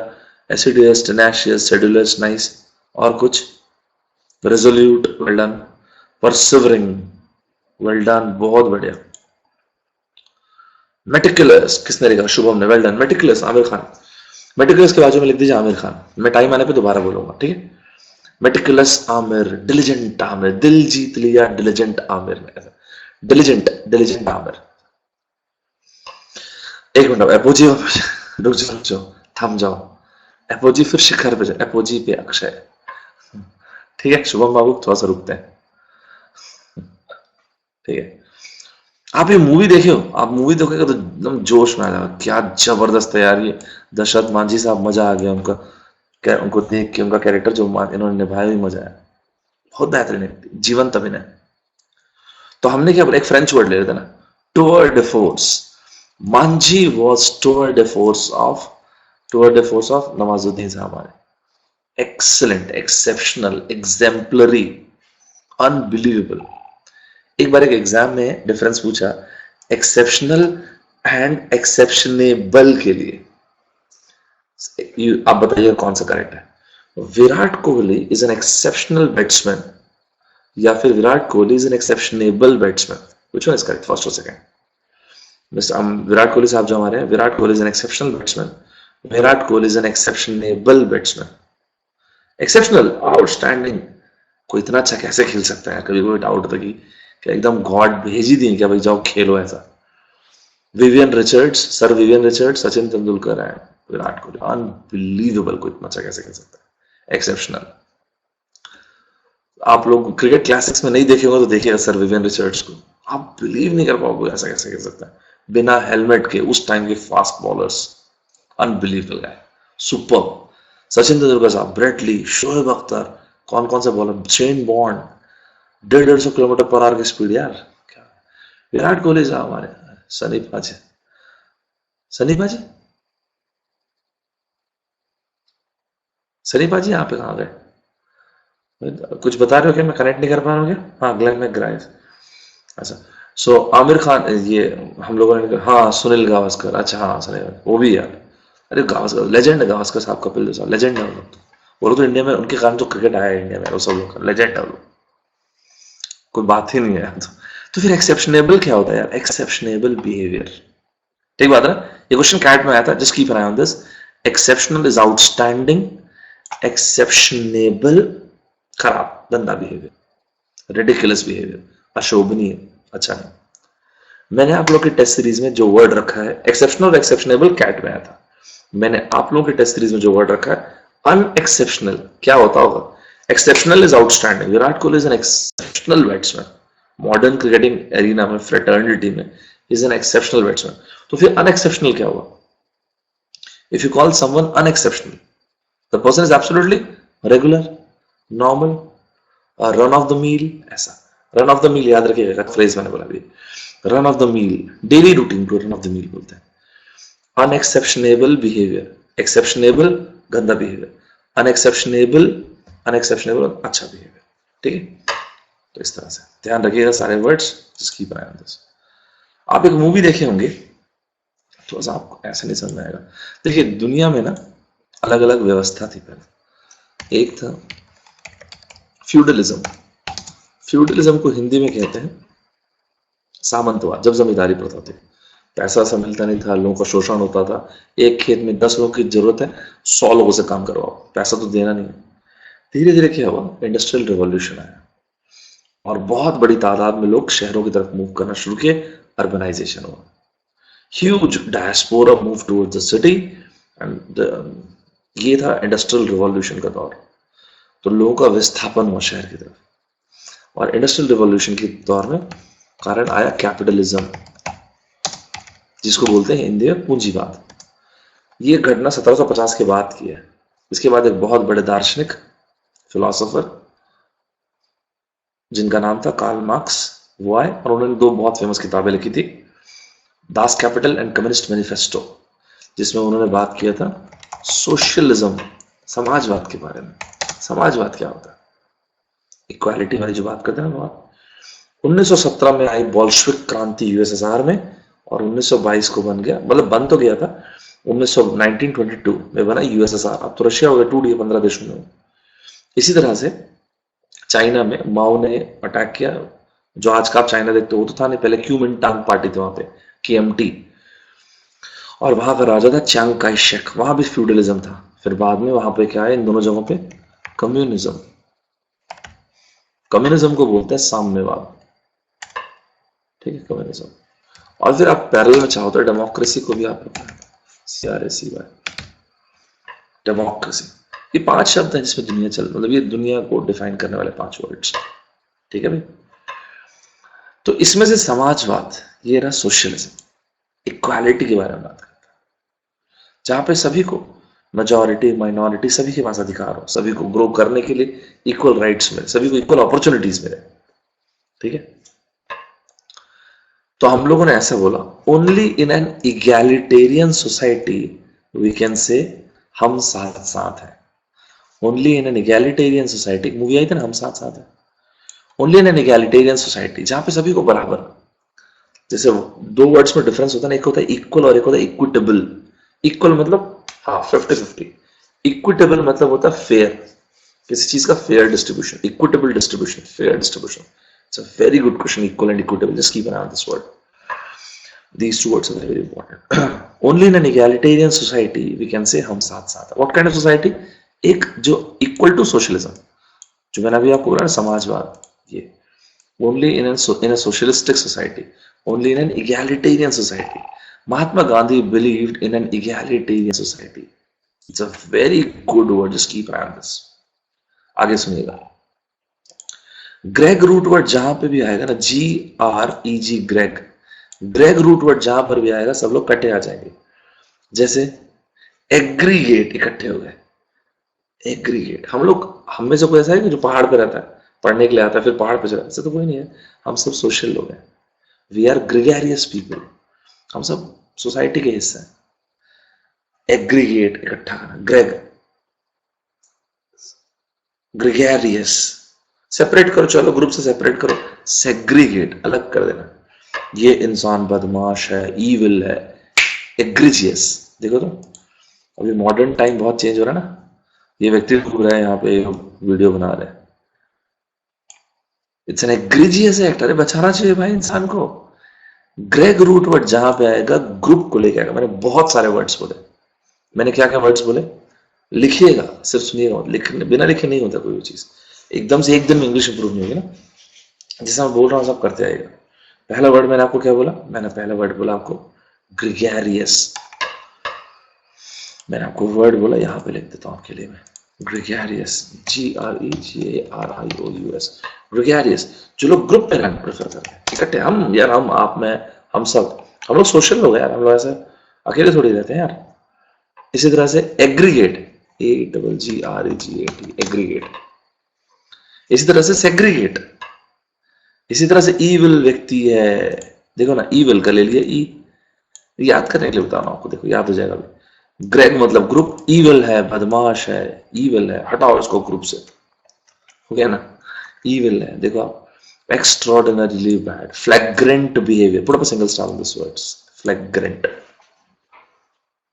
assiduous, tenacious, sedulous, nice, और कुछ? resolute, well done, persevering, well done, बहुत बढ़िया। meticulous, किसने लिखा? शुभम ने, well done, meticulous, Aamir Khan. meticulous के बाजू में लिख दीजिए आमिर खान, मैं टाइम आने पे दोबारा बोलूंगा, ठीक है? meticulous आमिर, diligent आमिर, दिल जीत लिया diligent आमिर ने, diligent आमिर। एक मिनट, एपोजी, रुक जाओ, थम जाओ। एपोजी फिर शिखर पे जाए, एपोजी पे अक्षय, ठीक है? शुभम बाबू थोड़ा सा रुकते हैं, ठीक है? आप ये मूवी देखे हो? आप मूवी देखोगे तो एकदम जोश में आ जाएगा, क्या जबरदस्त है यार ये। दशरथ मांझी साहब, मजा आ गया उनका, क्या उनको देख के, उनका कैरेक्टर जो इन्होंने निभाया भी मजा आया, बहुत बेहतरीन है, जीवंत अभिनय। तो हमने क्या बोला, एक फ्रेंच वर्ड ले रहे थे ना, tour de force। Manji was tour de force of Nawazuddin साहब। Excellent, exceptional, exemplary, unbelievable। एक बार एक एग्जाम में डिफरेंस पूछा एक्सेप्शनल एंड एक्सेप्शनेबल के लिए, आप बताइए कौन सा करेक्ट है? Virat Kohli is an exceptional batsman या फिर Virat Kohli is an exceptionable batsman? Which one is correct, first और सेकंड? विराट कोहली साहब जो हमारे हैं, Virat Kohli is an exceptional batsman, Virat Kohli is an exceptionable batsman. Exceptional, outstanding, कोई इतना अच्छा कैसे खेल सकता है? कभी कोई डाउट था कि क्या एकदम गॉड भेज ही दिए क्या भाई, जाओ खेलो ऐसा? Vivian Richards, sir Vivian Richards, Sachin Tendulkar है, विराट कोहली, अनबिलीवेबल, कोई इतना अच्छा कैसे खेल सकता है? एक्सेप्शनल। आप लोग क्रिकेट क्लासिक्स में नहीं देखे होंगे तो देखिएगा सर विवियन रिचर्ड्स को, आप बिलीव नहीं कर पाओगे ऐसा कैसे कर सकता है बिना हेलमेट के उस टाइम के फास्ट बॉलर्स, अनबिलीवेबल है, सुपर। सचिन तेंदुलकर साहब, ब्रेट ली, शोएब अख्तर, कौन कौन से bowler, Shane bond, 150 kilometre per hour की स्पीड यार, क्या विराट कोहली साहब हमारे, सनी पाजी, सनी पाजी, सनी पाजी यहाँ पे कहाँ गए, कुछ बता रहे हो क्या, मैं कनेक्ट नहीं कर पा रहा हूँ क्या? हाँ, ग्लेन मैकग्राथ, अच्छा। सो आमिर खान, ये हम लोगों ने, हाँ सुनील गावस्कर, अच्छा हाँ सुनील, वो भी यार, अरे गावस्कर लेजेंड है, गावस्कर साहब, कपिल देव साहब लेजेंड है वो लोग तो इंडिया में, उनके कारण तो क्रिकेट आया है इंडिया में, वो सब लोग लेजेंड है वो लोग, कोई बात ही नहीं है। तो फिर एक्सेप्शनेबल क्या होता है यार, एक्सेप्शनेबल बिहेवियर, ठीक बात है ना, ये क्वेश्चन कैट में आया था, just keep an eye on this. Exceptional is outstanding, exceptionable खराब, गंदा बिहेवियर, रिडिकुलस बिहेवियर, अशोभनीय, अच्छा नहीं। मैंने आप लोग की टेस्ट सीरीज में जो वर्ड रखा है, एक्सेप्शनल और एक्सेप्शनेबल कैट में आया था, मैंने आप लोगों की टेस्ट सीरीज में जो वर्ड रखा है अनएक्सेप्शनल, क्या होता होगा? Exceptional is outstanding, Virat Kohli is an exceptional batsman, modern cricketing arena में, फ्रेटर्निटी में इज एन एक्सेप्शनल बैट्समैन। तो फिर अनएक्सेप्शनल क्या हुआ? If you call someone unexceptional, the person is absolutely regular, normal, run of the mill, ऐसा। रन ऑफ द मील याद रखिएगा, फ्रेज मैंने बोला अभी, run of the mill, daily routine को रन ऑफ द मील बोलते हैं। अनएक्सेप्शनेबल बिहेवियर, एक्सेप्शनेबल गंदा बिहेवियर, अनएक्सेप्शनेबल, अनएक्सेप्शनेबल अच्छा बिहेवियर, ठीक है। तो इस तरह से ध्यान रखिएगा सारे वर्ड्स, जिसकी बनाया दिस। आप एक मूवी देखे होंगे, थोड़ा सा आपको ऐसा नहीं समझ आएगा। देखिए दुनिया में ना अलग अलग व्यवस्था थी पहले, एक था फ्यूडलिज्म, फ्यूडलिज्म को हिंदी में कहते हैं सामंतवाद, जब जमींदारी प्रथा थी, पैसा ऐसा मिलता नहीं था, लोगों का शोषण होता था, एक खेत में 10 लोगों की जरूरत है, 100 लोगों से काम करवाओ, पैसा तो देना नहीं। धीरे धीरे क्या हुआ, इंडस्ट्रियल रिवॉल्यूशन आया और बहुत बड़ी तादाद में लोग शहरों की तरफ मूव करना शुरू किए, अर्बनाइजेशन हुआ, huge diaspora move towards the city, and ये था इंडस्ट्रियल रिवॉल्यूशन का दौर। तो लोगों का विस्थापन हुआ शहर की तरफ, और इंडस्ट्रियल रिवॉल्यूशन के दौर में कारण आया कैपिटलिज्म, जिसको बोलते हैं हिंदी में पूंजीवाद। ये घटना 1750 के बाद की है। इसके बाद एक बहुत बड़े दार्शनिक, फिलोसोफर, जिनका नाम था कार्ल मार्क्स, वो आए और उन्होंने 2 बहुत फेमस किताबें लिखी थी, Das Kapital and communist manifesto, जिसमें उन्होंने बात किया था सोशलिज्म, समाजवाद के बारे में। समाजवाद क्या होता है? इक्वालिटी वाली जो बात करते हैं ना बात। 1917 में आई बोल्शेविक क्रांति यूएसएसआर में, और 1922 को बन गया, मतलब बन तो गया था 1922 में बना यूएसएसआर। अब तो रशिया हो गया, टूट गया 15 देशों में। इसी तरह से चाइना में माओ ने अटैक किया, जो आज का आप चाइना देखते हो तो था नहीं, पहले क्यूमिंटांग पार्टी थी वहां पे, केएमटी, और वहां का राजा था चांग काई शेक, वहां भी फ्यूडलिज्म था। फिर बाद में वहां पे क्या है, इन दोनों जगहों पे कम्युनिज्म, कम्युनिज्म को बोलते हैं साम्यवाद, ठीक है, कम्युनिज्म। और फिर आप पैरेलल में चाहो तो डेमोक्रेसी को भी आप CRACY, डेमोक्रेसी। ये 5 शब्द हैं जिसमें दुनिया चल, मतलब ये दुनिया को डिफाइन करने वाले 5 वर्ड्स, ठीक है भाई। तो इसमें से समाजवाद, ये रहा सोशलिज्म, इक्वालिटी के बारे में बात करता है, जहां पे सभी को, मेजॉरिटी माइनॉरिटी सभी के पास अधिकार हो, सभी को ग्रो करने के लिए इक्वल राइट्स मिले, सभी को इक्वल अपॉर्चुनिटीज मिले, ठीक है। तो हम लोगों ने ऐसा बोला, only in an egalitarian society we can say हम साथ साथ हैं। Only in an egalitarian society, movie आई थी ना हम साथ साथ हैं, only in an egalitarian society, जहां पे सभी को बराबर, जैसे 2 वर्ड्स में डिफरेंस होता है ना, एक होता है इक्वल और एक होता है इक्विटेबल। इक्वल मतलब हाँ 50-50, इक्विटेबल मतलब होता है फेयर, किसी चीज का fair distribution, equitable distribution, fair distribution. It's a very good question, equal and equitable. Just keep an eye on this word. These 2 words are very, very important. Only in an egalitarian society we can say हम साथ साथ. What kind of society? एक जो equal to socialism, जो मैंने अभी आपको बोला ना समाजवाद, ये only in a socialistic society, only in an egalitarian society. Mahatma Gandhi believed in an egalitarian society. It's a very good word. Just keep an eye on this. आगे सुनिएगा, ग्रेग रूट वर्ड जहां पे भी आएगा ना, GREG, greg, greg root word जहां पर भी आएगा सब लोग कटे आ जाएंगे। जैसे एग्रीगेट, इकट्ठे हो गए, एग्रीगेट। हम में से कोई ऐसा है कि जो पहाड़ पे रहता है, पढ़ने के लिए आता है फिर पहाड़ पे चला, ऐसा तो कोई नहीं है। हम सब सोशल लोग हैं, वी आर ग्रेगेरियस पीपल, हम सब सोसाइटी के हिस्सा हैं। एग्रीगेट, इकट्ठा करना, ग्रेग, ग्रेगेरियस। सेपरेट करो, चलो ग्रुप से सेपरेट करो, सेग्रीगेट, अलग कर देना। ये इंसान बदमाश है, ईविल है, एग्रीजियस। देखो तो अभी मॉडर्न टाइम बहुत चेंज हो रहा है ना, ये व्यक्ति घूम रहा है यहाँ पे वीडियो बना रहे हैं, इट्स एन एग्रीजियस एक्ट। अरे बचाना चाहिए भाई इंसान को। ग्रेग रूट वर्ड जहां पे आएगा ग्रुप को लेके आएगा। मैंने बहुत सारे वर्ड्स बोले, मैंने क्या क्या वर्ड्स बोले, लिखिएगा, सिर्फ सुनिएगा, लिखने बिना लिखे नहीं होता कोई भी चीज। एकदम से एक दिन में इंग्लिश इंप्रूव नहीं होगी ना, जैसा मैं बोल रहा हूँ सब करते आएगा। पहला वर्ड मैंने आपको क्या बोला, मैंने पहला वर्ड बोला आपको ग्रेगेरियस। मैंने आपको वर्ड बोला, यहाँ पे लिख देता हूँ आपके लिए मैं, ग्रेगेरियस, GREGARIOUS, ग्रेगेरियस। जो लोग ग्रुप में रहना प्रेफर करते हैं, इकट्ठे, हम यार, हम आप में, हम सब, हम लोग सोशल लोग हैं यार, हम लोग ऐसे अकेले थोड़ी रहते हैं यार। इसी तरह से एग्रीगेट, AGGREGAT, एग्रीगेट। इसी तरह से सेग्रीगेट। इसी तरह से ईविल व्यक्ति है, देखो ना, ईविल का ले लिया ई, याद करने के लिए बता रहा हूं आपको, देखो याद हो जाएगा अभी। ग्रेग मतलब ग्रुप, ईविल है, बदमाश है, ईविल है, हटाओ इसको ग्रुप से, हो गया ना, ईविल है। देखो आप, extraordinarily bad, flagrant behaviour, put up a single star on this words, flagrant.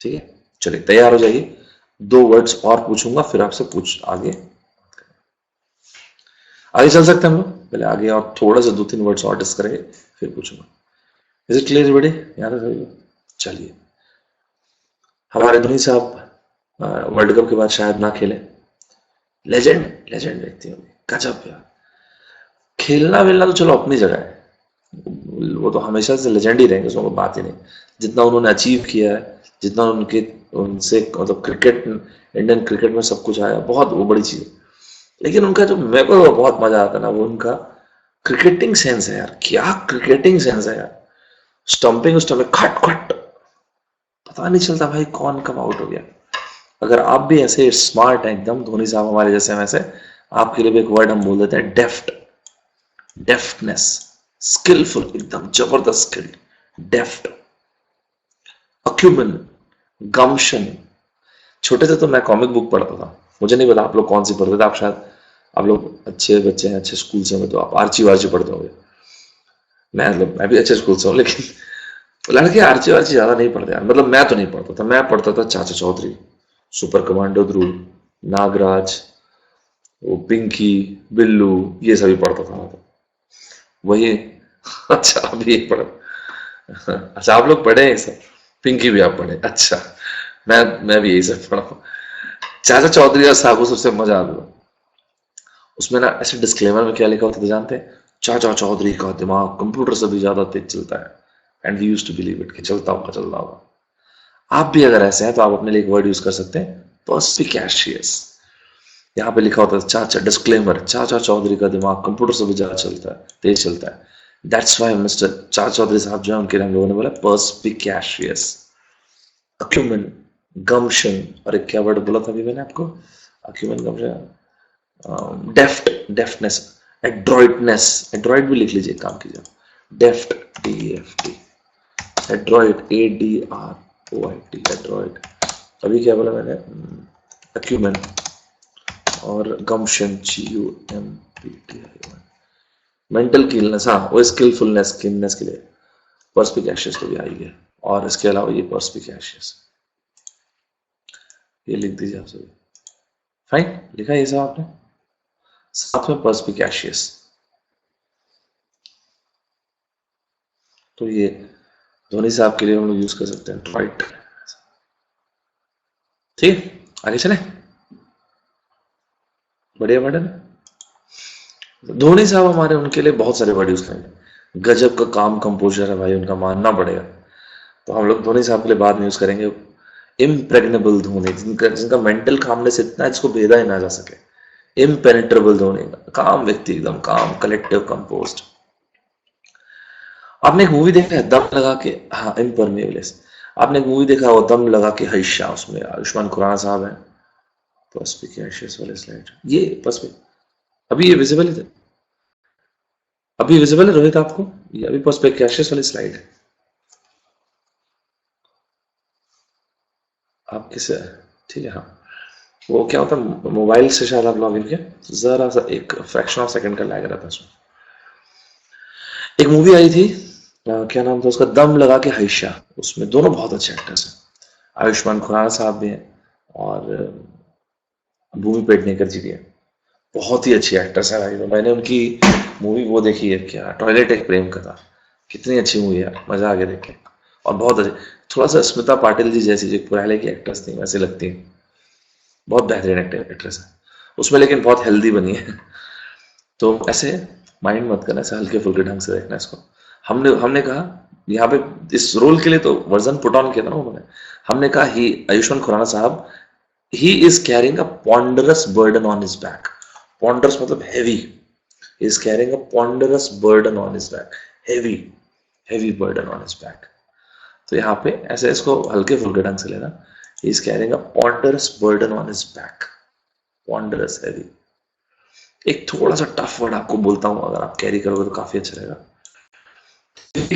ठीक है, चलिए तैयार हो जाइए, 2 वर्ड्स और पूछूंगा, फिर आपसे पूछ आगे आगे चल सकते हैं हम लोग। पहले आगे और थोड़ा सा 2-3 वर्ड्स और डिस्कस करेंगे, फिर पूछूंगा। इज इट क्लियर बड़े, याद है सभी? चलिए, हमारे धोनी साहब वर्ल्ड कप के बाद शायद ना खेले, लेजेंड, लेजेंड व्यक्ति होंगे, गजब यार। खेलना वेलना तो चलो अपनी जगह है, वो तो हमेशा से लेजेंड ही रहेंगे, उसमें कोई बात ही नहीं। जितना उन्होंने अचीव किया है, जितना उनके उनसे मतलब क्रिकेट, इंडियन क्रिकेट में सब कुछ आया, बहुत वो बड़ी चीज है। लेकिन उनका जो मेरे को बहुत मजा आता है ना, वो उनका क्रिकेटिंग सेंस है यार, क्या क्रिकेटिंग सेंस है यार। स्टंपिंग उस टाइम खट खट, पता नहीं चलता भाई कौन कब आउट हो गया। अगर आप भी ऐसे स्मार्ट हैं एकदम, धोनी साहब हमारे जैसे हैं वैसे, आपके लिए भी एक वर्ड हम बोल देते हैं, डेफ्ट, डेफ्टनेस, स्किलफुल, एकदम जबरदस्त स्किल्ड, डेफ्ट, अक्यूमन, गम्शन। छोटे से तो मैं कॉमिक बुक पढ़ता था, मुझे नहीं पता आप लोग कौन सी पढ़ते थे, आप शायद, आप लोग अच्छे बच्चे हैं, अच्छे स्कूल से में, तो आप आर्ची वार्ची पढ़ते होंगे। मैं भी अच्छे स्कूल से हूँ, लेकिन लड़के आर्ची वार्ची ज्यादा नहीं पढ़ते यार, मतलब मैं तो नहीं पढ़ता था। मैं पढ़ता था चाचा चौधरी, सुपर कमांडो ध्रुव, नागराज, वो पिंकी, बिल्लू, ये सभी पढ़ता था मैं तो, वही। अच्छा, अभी ये पढ़, अच्छा आप लोग पढ़े हैं सब, पिंकी भी आप पढ़े, अच्छा। मैं भी यही सब पढ़ा हूँ। चाचा चौधरी और साहू सबसे मजा आता था। उसमें ना ऐसे डिस्क्लेमर में क्या लिखा होता था जानते हैं, चाचा चौधरी का दिमाग कंप्यूटर से भी ज्यादा तेज चलता है, and we used to believe it, कि चलता होगा। आप भी अगर ऐसे हैं तो आप अपने लिए एक वर्ड यूज कर सकते हैं, पर्स्पिकैशियस। यहाँ पे लिखा होता है चाचा, डिस्क्लेमर, चाचा चौधरी का दिमाग कंप्यूटर से भी ज्यादा चलता है, तेज चलता है। दैट्स व्हाई मिस्टर चाचा चौधरी साहब जो है, उनके हम लोगों ने बोला पर्स्पिकैशियस, अक्यूमेन, गम्शन, और एक क्या वर्ड बोला था अभी मैंने आपको, अक्यूमेन, गम्शन, डेफ्ट, डेफ्टनेस, एड्रॉइडनेस, एड्रॉइड भी लिख लीजिए, काम कीजिए, डेफ्ट, DEFT, एड्रॉइड, ADROID, एड्रॉइड। अभी क्या बोला मैंने, अक्यूमेन और गम्शन, GUMPT, मेंटल कीलनेस, हाँ वो स्किलफुलनेस, स्किलनेस के लिए पर्स्पिकैशियस तो भी आई है, और इसके अलावा ये पर्स्पिकैशियस, ये लिख दीजिए आप सभी। फाइन, लिखा ये सब आपने, साथ में पर्स्पिकैशियस। तो ये धोनी साहब के लिए हम लोग यूज कर सकते हैं, राइट। ठीक, आगे चले, बढ़िया वर्ड है। धोनी साहब हमारे, उनके लिए बहुत सारे वर्ड यूज करेंगे। गजब का काम कंपोजर है भाई, उनका मानना पड़ेगा। तो हम लोग धोनी साहब के लिए बाद में यूज करेंगे इम्प्रेग्नेबल धोनी, जिनका मेंटल कामनेस इतना है जिसको भेदा ही ना जा सके, इम्पेनेट्रेबल धोनी, काम व्यक्ति, एकदम काम, कलेक्टिव, कंपोज्ड। आपने एक मूवी देखा है दम लगा के, हाँ इम्परमेबलेस। आपने एक मूवी देखा वो दम लगा के हैशा, उसमें आयुष्मान खुराना साहब है। पर्सपिकेशियस वाले स्लाइड, ये अभी ये विजिबल है, अभी विजिबल है रोहित आपको? ये अभी पर्सपिकेशियस वाली स्लाइड है। आप किसे, ठीक है, हाँ वो क्या होता है, मोबाइल से शायद आप लॉग इन किया, जरा सा एक फ्रैक्शन ऑफ सेकंड का लैग रहता है उसमें। एक मूवी आई थी, क्या नाम था उसका, दम लगा के हैशा। उसमें दोनों बहुत अच्छे एक्टर्स हैं, आयुष्मान खुराना साहब भी हैं और भूमि पेडनेकर जी भी हैं। बहुत ही अच्छी एक्ट्रेस है भाई। तो मैंने उनकी मूवी वो देखी है, क्या टॉयलेट एक प्रेम कथा, कितनी अच्छी मूवी है, मजा आ गया देख के। और बहुत अच्छी, थोड़ा सा स्मिता पाटिल जी जैसी जो पहले की एक्ट्रेस थी वैसे लगती है, बहुत बेहतरीन एक्ट्रेस है उसमें, लेकिन बहुत हेल्दी बनी है। तो ऐसे माइंड मत करना, ऐसे हल्के फुल्के ढंग से देखना इसको। हमने कहा यहाँ पे इस रोल के लिए तो वर्जन पुट ऑन किया था ना उन्होंने। हमने कहा ही आयुष्मान खुराना साहब, he is carrying a ponderous burden on his back. Ponderous मतलब heavy. He is carrying a ponderous burden on his back. Heavy burden on his back. तो यहाँ पे ऐसे इसको हल्के फुल्के ढंग से लेना। He is carrying a ponderous burden on his back. Ponderous, heavy. एक थोड़ा सा टफ वर्ड आपको बोलता हूँ, अगर आप कैरी करोगे तो काफी अच्छा रहेगा।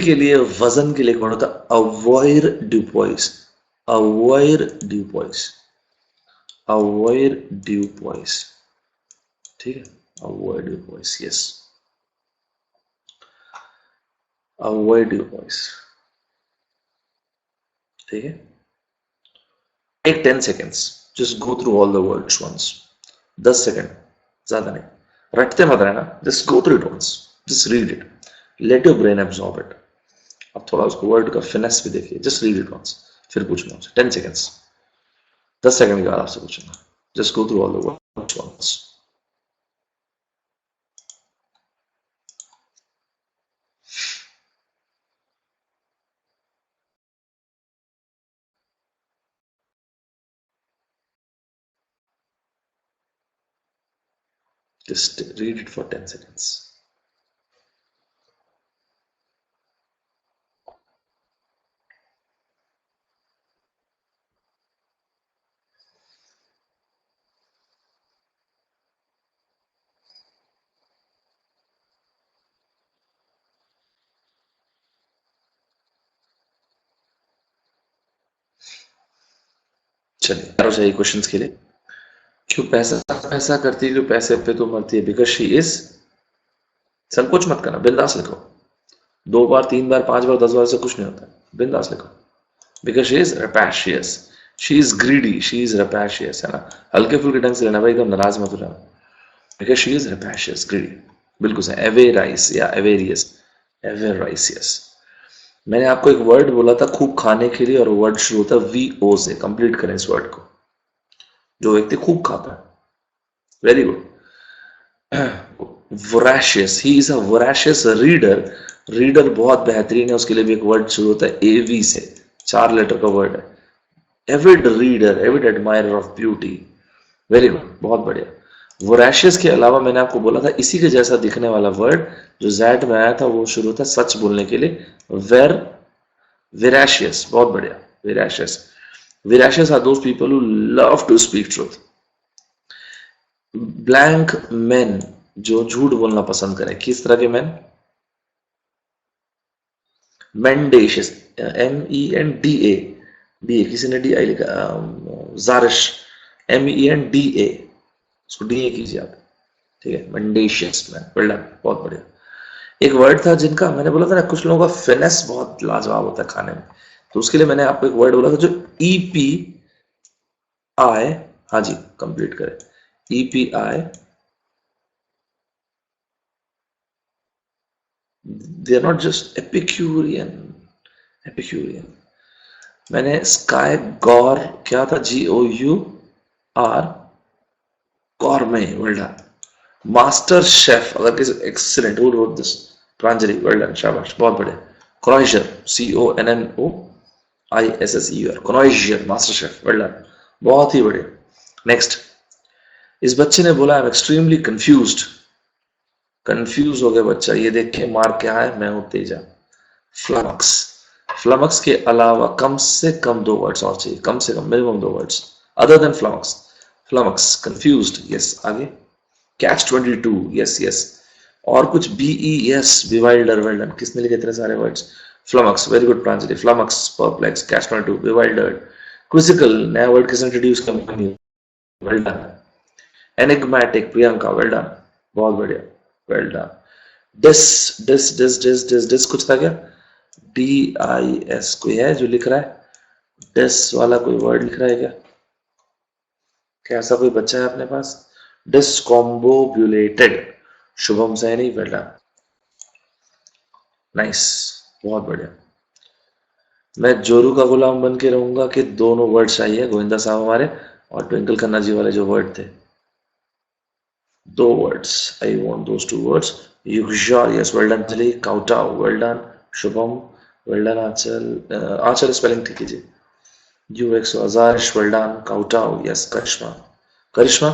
के लिए वजन के लिए कौन होता है? अवॉयर ड्यूपॉइस, अवॉयर ड्यूपॉइस, अवॉयर ड्यूपॉइस, ठीक है, avoirdupois, yes, avoirdupois, ठीक है। Take 10 seconds, just go through all the words once, 10 second, ज्यादा नहीं, रटते मत रहना, just go through it once, just read it, let your brain absorb it। अब थोड़ा उसको वर्ड का फिनेस भी देखिए, just read it once, फिर पूछना आपसे 10 seconds, 10 सेकंड के बाद आपसे पूछूंगा, just go through all the words once। Just read it for 10 seconds। चलिए चाहिए क्वेश्चंस के लिए। क्यों पैसा पैसा करती है, क्यों पैसे पे तो मरती है? बिकॉज शी इज, संकोच मत करना, बिंदास लिखो, 2 बार 3 बार 5 बार 10 बार से कुछ नहीं होता, बिंदास लिखो। Because she is rapacious, she is greedy, she is rapacious, है ना, हल्के फुल्के ढंग से लेना भाई, एकदम नाराज मत रहना। बिकॉज शी इज रैपेशियस, ग्रीडी, बिल्कुल सही, एवेराइस या एवेरियस, एवेराइसियस। मैंने आपको एक वर्ड बोला था खूब खाने के लिए, और वर्ड शुरू होता है वी ओ से, कंप्लीट करें इस वर्ड को। जो व्यक्ति खूब खाता है, very good, voracious, he is a voracious reader। Reader बहुत बेहतरीन है, उसके लिए भी एक वर्ड शुरू होता है एवी से, 4 लेटर का वर्ड है, Avid reader, avid admirer of beauty, very good, बहुत बढ़िया। वोराशियस के अलावा मैंने आपको बोला था इसी के जैसा दिखने वाला वर्ड जो जैट में आया था, वो शुरू होता है सच बोलने के लिए, वेराशियस, बहुत बढ़िया, veracious. Veracious are those people who love to speak truth. Blank man, जो झूठ बोलना पसंद करें। किस तरह के मैन? मेंडेशियस, MENDA, डी, किसी ने डी आई लिखा, जारिश, MENDA, उसको DA कीजिए आप, ठीक है, मेंडेशियस मैन, वेल डन, बहुत बढ़िया। एक वर्ड था जिनका मैंने बोला था ना, कुछ लोगों का फिनेस बहुत लाजवाब होता है खाने में, तो उसके लिए मैंने आपको एक वर्ड बोला था जो EPI, हाँ जी कंप्लीट करें, EPI, they are not just Epicurean, Epicurean। मैंने स्काई गौर, क्या था, GOUR, gourmet, well done. Master chef, अगर किसी, excellent, who wrote this? Pranjali, well done, शाबाश, बहुत बढ़िया। Connoisseur, CONNOISSER, connoisseur, master chef, well done, बहुत ही बढ़िया। नेक्स्ट, इस बच्चे ने बोला I am extremely confused, confuse हो गया बच्चा ये देख के मार क्या है, मैं हूं तेजा। फ्लमक्स, फ्लमक्स के अलावा कम से कम दो वर्ड्स और चाहिए, कम से कम मिनिमम दो words other than flummox. Flummox, confused, yes. आगे कैच 22, यस यस। और कुछ BES, बिवाइल्डर, वेल डन। किसने लिखे इतने सारे words? Flummox, very good Pranjali. Flummox, perplex, catch 22, bewildered. Quizzical, नया वर्ड किसने इंट्रोड्यूस किया? Well done. Enigmatic, Priyanka, well done, बहुत बढ़िया, well done. Dis, dis dis dis dis dis कुछ था क्या? DIS कोई है जो लिख रहा है? डिस वाला कोई वर्ड लिख रहा है क्या? क्या ऐसा कोई बच्चा है अपने पास? Discombobulated, Shubham Saini, well done, nice, बहुत बढ़िया। मैं जोरू का गुलाम बन के रहूंगा कि दोनों वर्ड चाहिए गोविंदा साहब हमारे, और ट्विंकल खन्ना जी वाले जो वर्ड थे, दो words, I want those two words. Uxorious, yes, well done Anjali. Kowtow, well done Shubham, well done Anchal. Anchal spelling ठीक कीजिए। UX अजारिश, well done. Kowtow, yes. Karishma, Karishma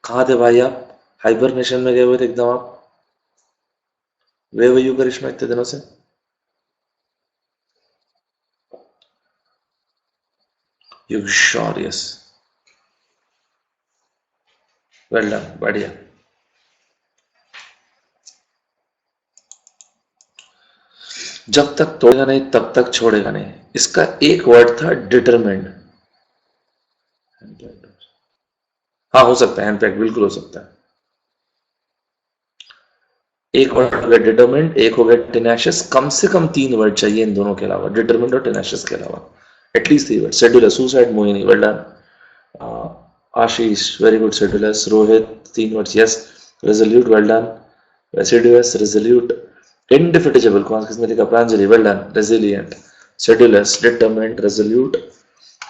कहाँ थे भाई आप? हाइबरनेशन में गए हुए थे एकदम आप। वे वही करिश्मा इतने दिनों से? युगजार, यस, वेल डन, बढ़िया। जब तक तोड़ेगा नहीं तब तक छोड़ेगा नहीं, इसका एक वर्ड था डिटरमिन्ड। हाँ हो सकता है, हैंड बिल्कुल हो सकता है। एक वर्ड हो गया डिटरमिन्ड, एक हो गया टेनाशियस। कम से कम तीन वर्ड चाहिए इन दोनों के अलावा, डिटरमिन्ड और टेनाशियस के अलावा, एटलीस्ट 3 वर्ड। शेड्यूलर, सुसाइड, Mohini, well done. Ashish, very good. Sedulous, Rohit, 3 words, yes. Resolute, well done. Assiduous, resolute. Indefatigable, कौन किसने लिखा? Pranjali, well done. Resilient, sedulous, determined, resolute.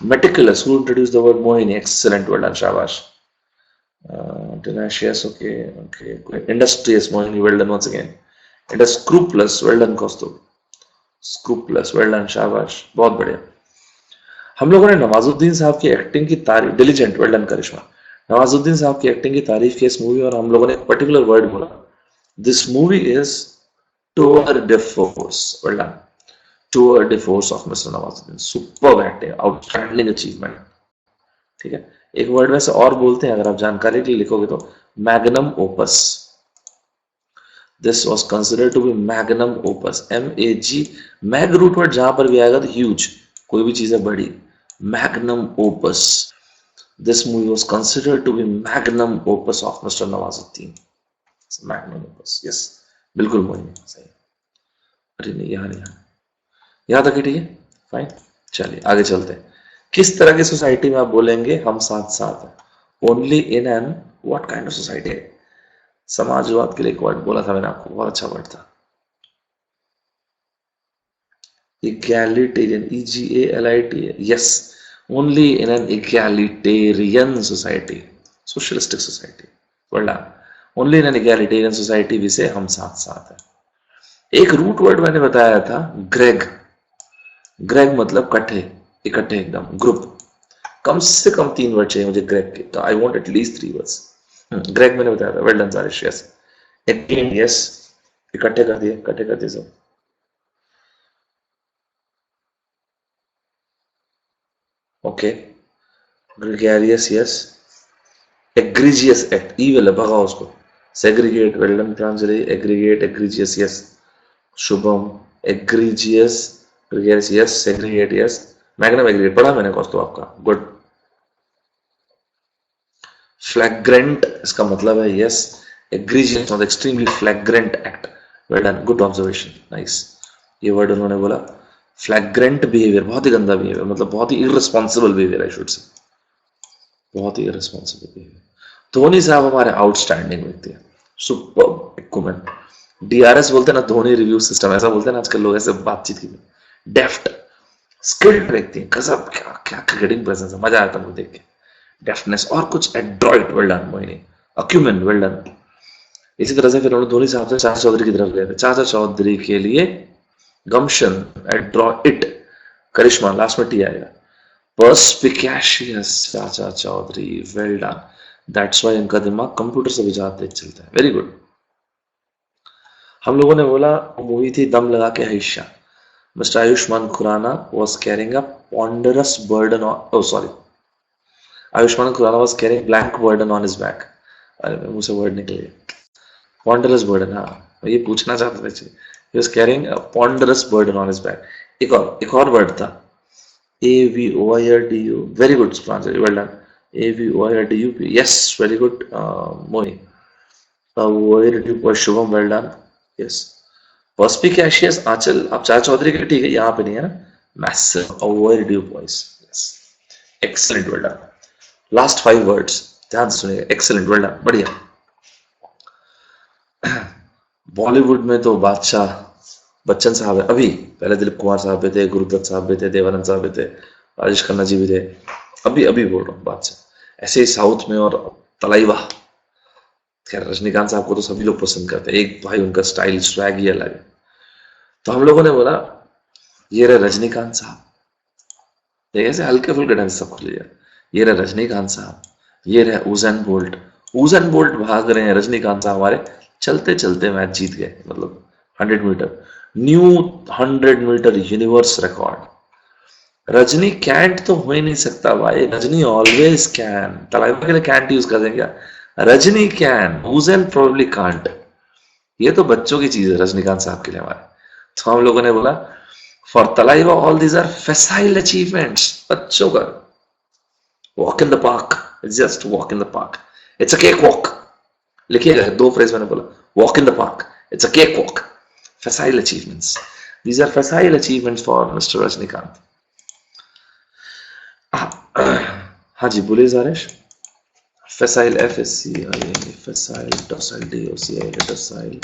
Meticulous, who introduced the word Mohini? Excellent, well done, shabash. Tenacious, okay, okay. Industrious, Mohini, well done once again. Scrupulous, well done, Kaustubh. Scrupulous, well done, शाबाश, बहुत बढ़िया। हम लोगों ने नवाजुद्दीन साहब की एक्टिंग की तारीफ, डिलीजेंट, वेल डन करिश्मा। नवाजुद्दीन साहब की एक्टिंग की तारीफ की इस मूवी, और हम लोगों ने एक पर्टिकुलर वर्ड बोला, this movie is tour de force, well done. Tour de force of Mr. Nawazuddin, superb acting, outstanding achievement। ठीक है, एक वर्ड में से और बोलते हैं अगर आप जानकारी के लिए लिखोगे तो, magnum opus. This was considered to be magnum opus, MAG, mag root word जहां पर भी आएगा तो ह्यूज, कोई भी चीज है बड़ी, magnum opus. This movie was considered to be magnum opus of mister Nawazuddin, magnum opus, yes, बिल्कुल मोहिनी, सही। अरे नहीं, यहाँ नहीं, यहाँ तक ही ठीक है, फाइन। चलिए आगे चलते हैं। किस तरह की सोसाइटी में आप बोलेंगे हम साथ साथ हैं? Only in N what kind of society? समाजवाद के लिए एक वर्ड बोला था मैंने आपको, बहुत अच्छा वर्ड था, egalitarian, EGALIT, yes. Only in an egalitarian society, socialistic society, बोला only in an egalitarian society भी से हम साथ साथ हैं। एक रूट वर्ड मैंने बताया था, ग्रेग। ग्रेग मतलब कट्ठे, इकट्ठे एकदम, ग्रुप। कम से कम 3 वर्ड चाहिए मुझे ग्रेग के, तो आई वांट एटलीस्ट 3 वर्ड्स। ग्रेग मैंने बताया था, well done Sarish, yes. Yes, इकट्ठे कर दिए, इकट्ठे कर दिए सब। Okay, gregarious, yes. Egregious act, evil है, भगाओ उसको। Segregate, well done Pranjali. Aggregate, egregious, yes. Shubham, egregious, gregarious, yes. Segregate, yes. Magnum aggregate पढ़ा मैंने कौस्तुभ आपका, गुड। फ्लैग्रेंट, इसका मतलब है यस। एग्रीजियस मतलब extremely flagrant act, well done, good observation, nice. ये वर्ड उन्होंने बोला, फ्लैग्रेंट बिहेवियर, बहुत ही गंदा बिहेवियर, मतलब बहुत ही irresponsible behaviour, I should say, बहुत ही इररिस्पॉन्सिबल बिहेवियर। धोनी साहब हमारे आउटस्टैंडिंग व्यक्ति है, सुपर्ब एक्यूमेन। DRS बोलते हैं ना, धोनी रिव्यू सिस्टम, ऐसा बोलते हैं ना आजकल लोग ऐसे बातचीत की। डेफ्ट, स्किल्ड व्यक्ति है, गजब, क्या क्या क्रिकेटिंग प्रेजेंस है, मजा आता है देख के। डेफ्टनेस और कुछ adroit, well done Mohini. Acumen, well done. इसी तरह से फिर उन्होंने धोनी साहब से चाचा चौधरी की तरफ गए थे, चाचा चौधरी के लिए गम्शन, एड्रॉइट, करिश्मा, लास्ट में टी आएगा। Perspicacious, Chacha Chaudhary, well done. That's why इनका दिमाग कंप्यूटर से भी ज्यादा तेज चलता है। Very good. हम लोगों ने बोला मूवी थी दम लगा के हिस्सा। Mister Ayushmann Khurrana was carrying a ponderous burden on, oh sorry, Ayushmann Khurrana was carrying blank burden on his back. अरे मेरे मुंह से वर्ड निकल गया। ponderous burden, हाँ मैं ये पूछना चाहता था। he was carrying a ponderous burden on his back। एक और वर्ड था, AVOIRDU, very good Pranjali, well done। AVOIRDUP, yes, very good Mohi। OIRDUP was Shubham, well done, yes। perspicacious आंचल, आप चार चौधरी के ठीक है, यहाँ पे नहीं है ना। massive OIRDUP voice, yes, excellent, well done। last 5 words ध्यान से सुनिएगा, excellent, well done, बढ़िया। बॉलीवुड में तो बादशाह बच्चन साहब है अभी, पहले दिलीप कुमार साहब भी थे, गुरुदत्त साहब भी थे, देवानंद साहब भी थे, राजेश खन्ना जी भी थे, अभी अभी बोल रहा हूँ बादशाह। ऐसे ही साउथ में और तलाइवा, खैर रजनीकांत साहब को तो सभी लोग पसंद करते हैं, एक भाई उनका स्टाइल स्वैग ही अलग है। तो हम लोगों ने बोला ये रहे रजनीकांत साहब, ऐसे हल्के फुल्के ढंग से सब खुल गया। ये रहे रजनीकांत साहब, ये रहे उजैन बोल्ट। उजैन बोल्ट भाग रहे हैं, रजनीकांत साहब हमारे चलते चलते मैच जीत गए, मतलब 100 metre, new 100 metre universe record. Rajinikanth तो हो ही नहीं सकता भाई, रजनी ऑलवेज कैन। तलाइवा के लिए कैंट यूज कर देंगे, Rajni can, Ujjain probably can't. ये तो बच्चों की चीज है रजनीकांत साहब के लिए हमारे। तो हम लोगों ने बोला for Thalaiva all these are facile achievements, बच्चों का walk in the park, just walk in the park, it's a cake walk. लिखिएगा, 2 फ्रेज मैंने बोला, walk in the park, it's a cake walk, facile achievements, these are facile achievements for Mr. Rajnikant। हाँ जी बोलिए जारेश। facile FSCIL, facile, docile DOCIL, docile